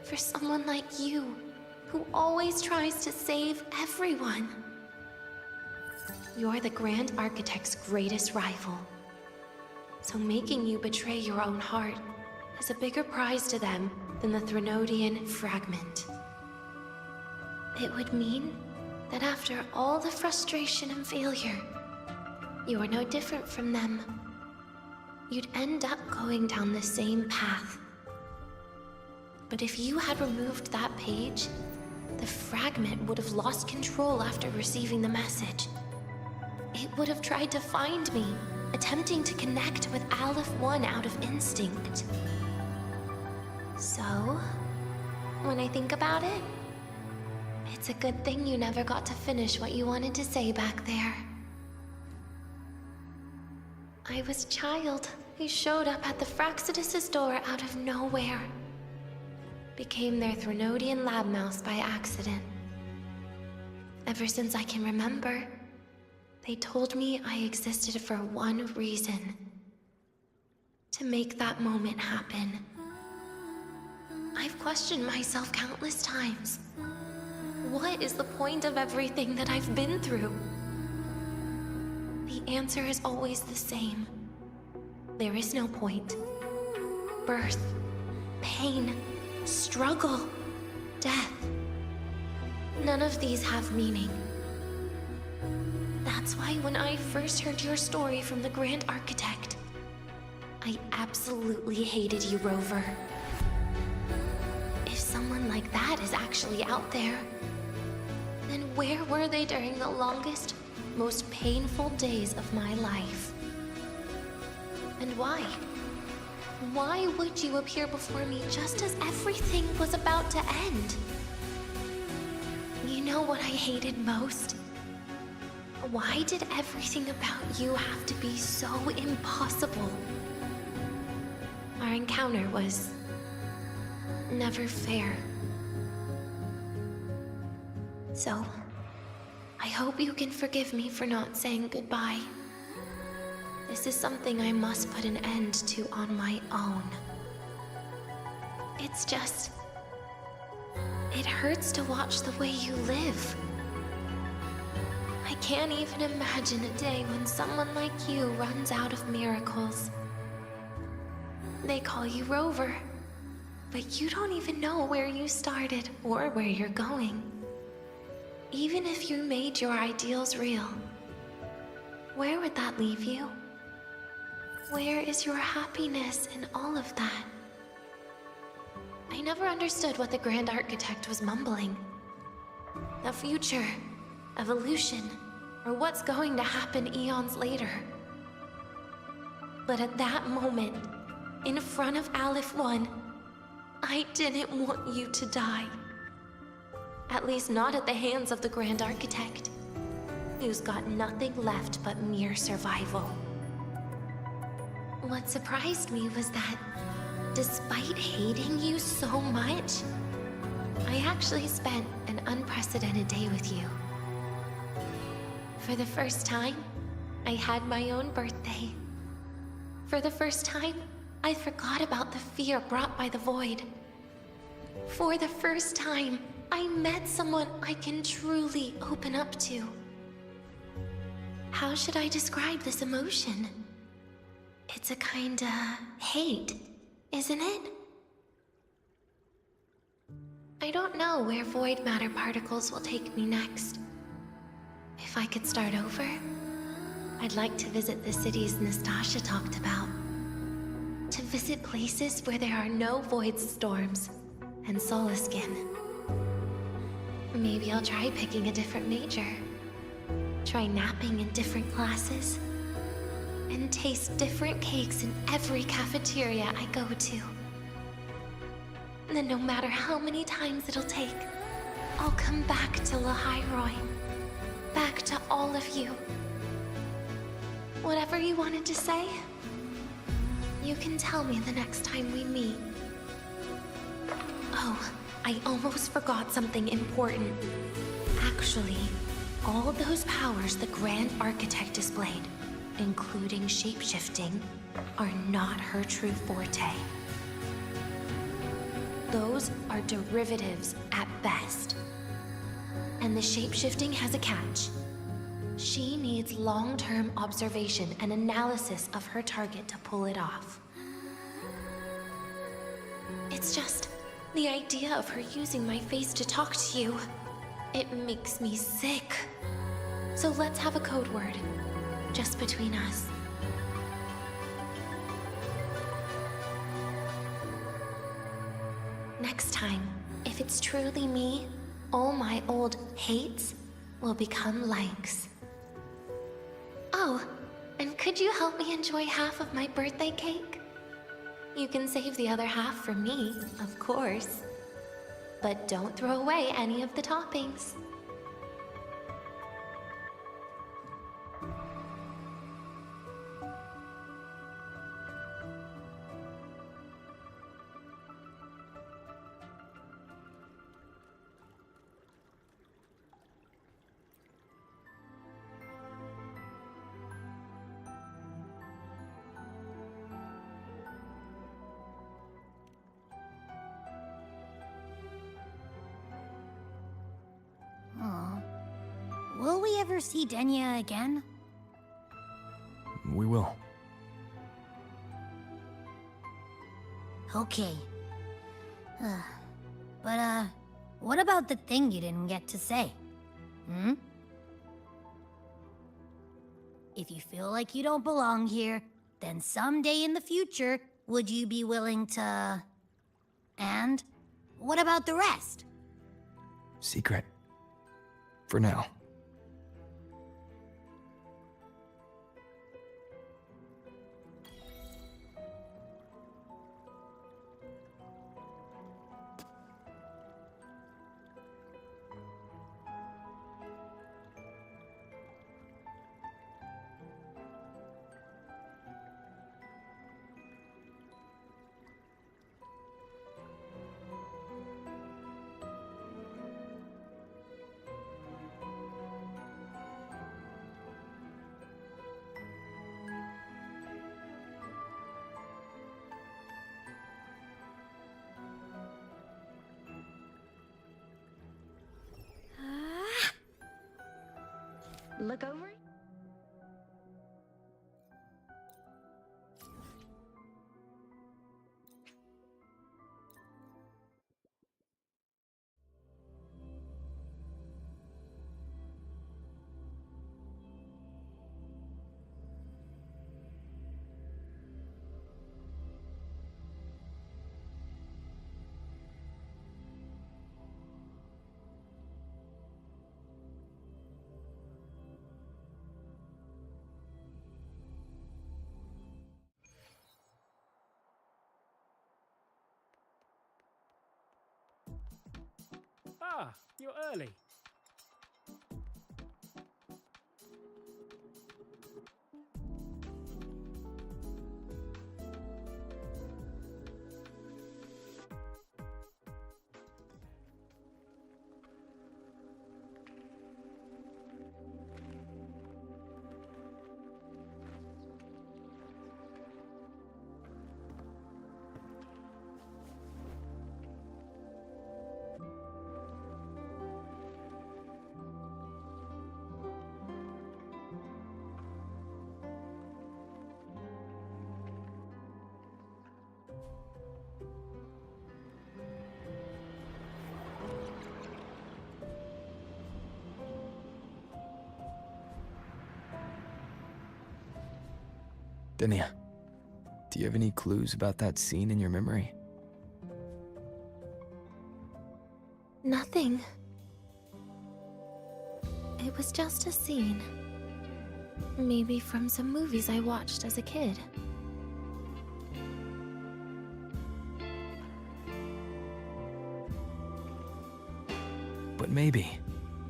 For someone like you, who always tries to save everyone? You're the Grand Architect's greatest rival. So making you betray your own heart is a bigger prize to them than the Threnodian fragment. It would mean that after all the frustration and failure, you are no different from them. You'd end up going down the same path. But if you had removed that page, the fragment would have lost control after receiving the message. It would have tried to find me, attempting to connect with Aleph 1 out of instinct. So, when I think about it, it's a good thing you never got to finish what you wanted to say back there. I was a child who showed up at the Fraxidus' door out of nowhere. Became their Threnodian lab mouse by accident. Ever since I can remember, they told me I existed for one reason. To make that moment happen. I've questioned myself countless times. What is the point of everything that I've been through? The answer is always the same. There is no point. Birth, pain, struggle, death. None of these have meaning. That's why when I first heard your story from the Grand Architect, I absolutely hated you, Rover. If someone like that is actually out there, then where were they during the longest, most painful days of my life? And why? Why would you appear before me just as everything was about to end? You know what I hated most? Why did everything about you have to be so impossible? Our encounter was never fair. So, I hope you can forgive me for not saying goodbye. This is something I must put an end to on my own. It's just... it hurts to watch the way you live. I can't even imagine a day when someone like you runs out of miracles. They call you Rover, but you don't even know where you started or where you're going. Even if you made your ideals real, where would that leave you? Where is your happiness in all of that? I never understood what the Grand Architect was mumbling. The future, evolution, or what's going to happen eons later. But at that moment, in front of Aleph 1, I didn't want you to die. At least not at the hands of the Grand Architect, who's got nothing left but mere survival. What surprised me was that, despite hating you so much, I actually spent an unprecedented day with you. For the first time, I had my own birthday. For the first time, I forgot about the fear brought by the void. For the first time, I met someone I can truly open up to. How should I describe this emotion? It's a kinda hate, isn't it? I don't know where void matter particles will take me next. If I could start over, I'd like to visit the cities Nastasha talked about. To visit places where there are no void storms and Solaskin. Maybe I'll try picking a different major. Try napping in different classes. And taste different cakes in every cafeteria I go to. Then no matter how many times it'll take, I'll come back to Lahai Roy. Back to all of you. Whatever you wanted to say, you can tell me the next time we meet. Oh, I almost forgot something important. Actually, all those powers the Grand Architect displayed, including shapeshifting, are not her true forte. Those are derivatives at best. And the shapeshifting has a catch. She needs long-term observation and analysis of her target to pull it off. It's just the idea of her using my face to talk to you. It makes me sick. So let's have a code word, just between us. Next time, if it's truly me, all my old hates will become likes. Oh, and could you help me enjoy half of my birthday cake? You can save the other half for me, of course. But don't throw away any of the toppings. Will we ever see Denia again? We will. Okay. But, what about the thing you didn't get to say? If you feel like you don't belong here, then someday in the future, would you be willing to... And what about the rest? Secret. For now. Look over it. Ah, you're early. Denia, do you have any clues about that scene in your memory? Nothing. It was just a scene. Maybe from some movies I watched as a kid. But maybe,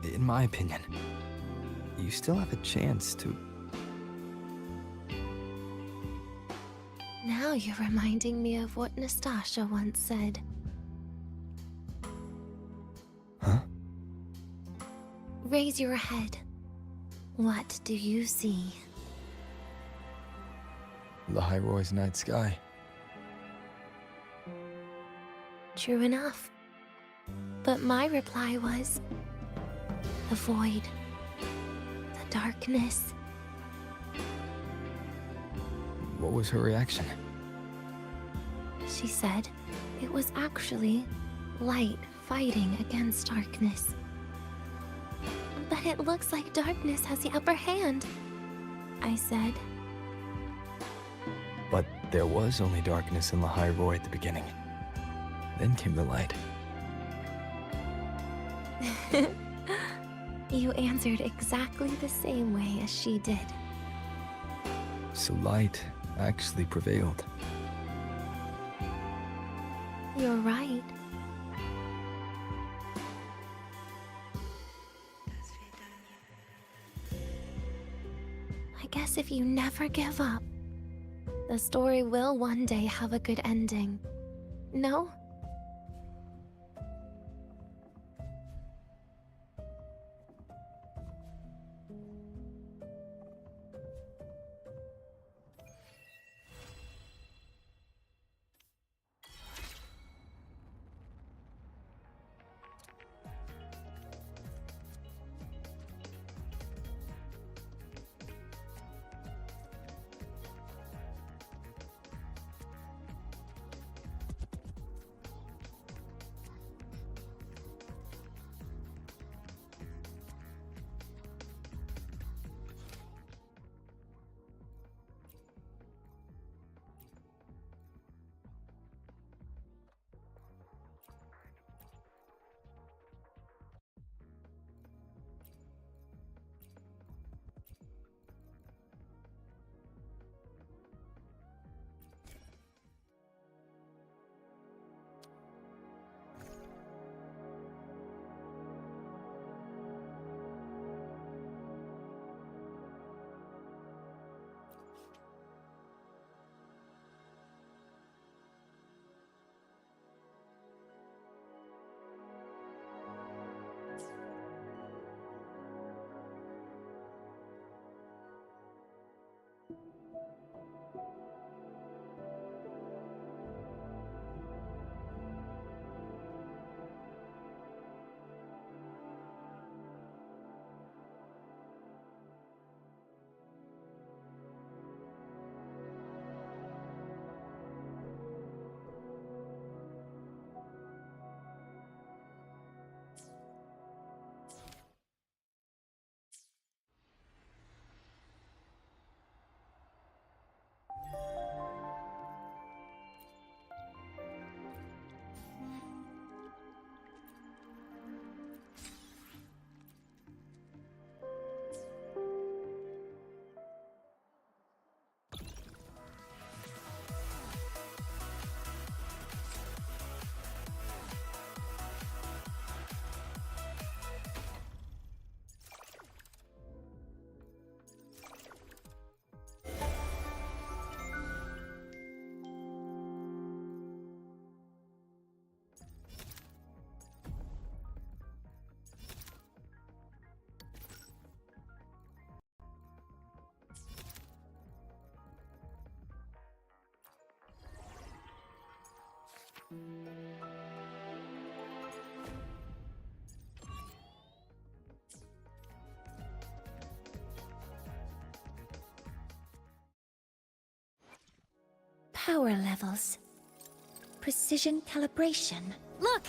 in my opinion, you still have a chance to... Now you're reminding me of what Nastasha once said. Huh? Raise your head. What do you see? Lahai's night sky. True enough. But my reply was... the void. The darkness. What was her reaction? She said it was actually light fighting against darkness. But it looks like darkness has the upper hand, I said. But there was only darkness in Lahai at the beginning. Then came the light. You answered exactly the same way as she did. So light actually prevailed. You're right. I guess if you never give up, the story will one day have a good ending. No? Power levels. Precision calibration. Look!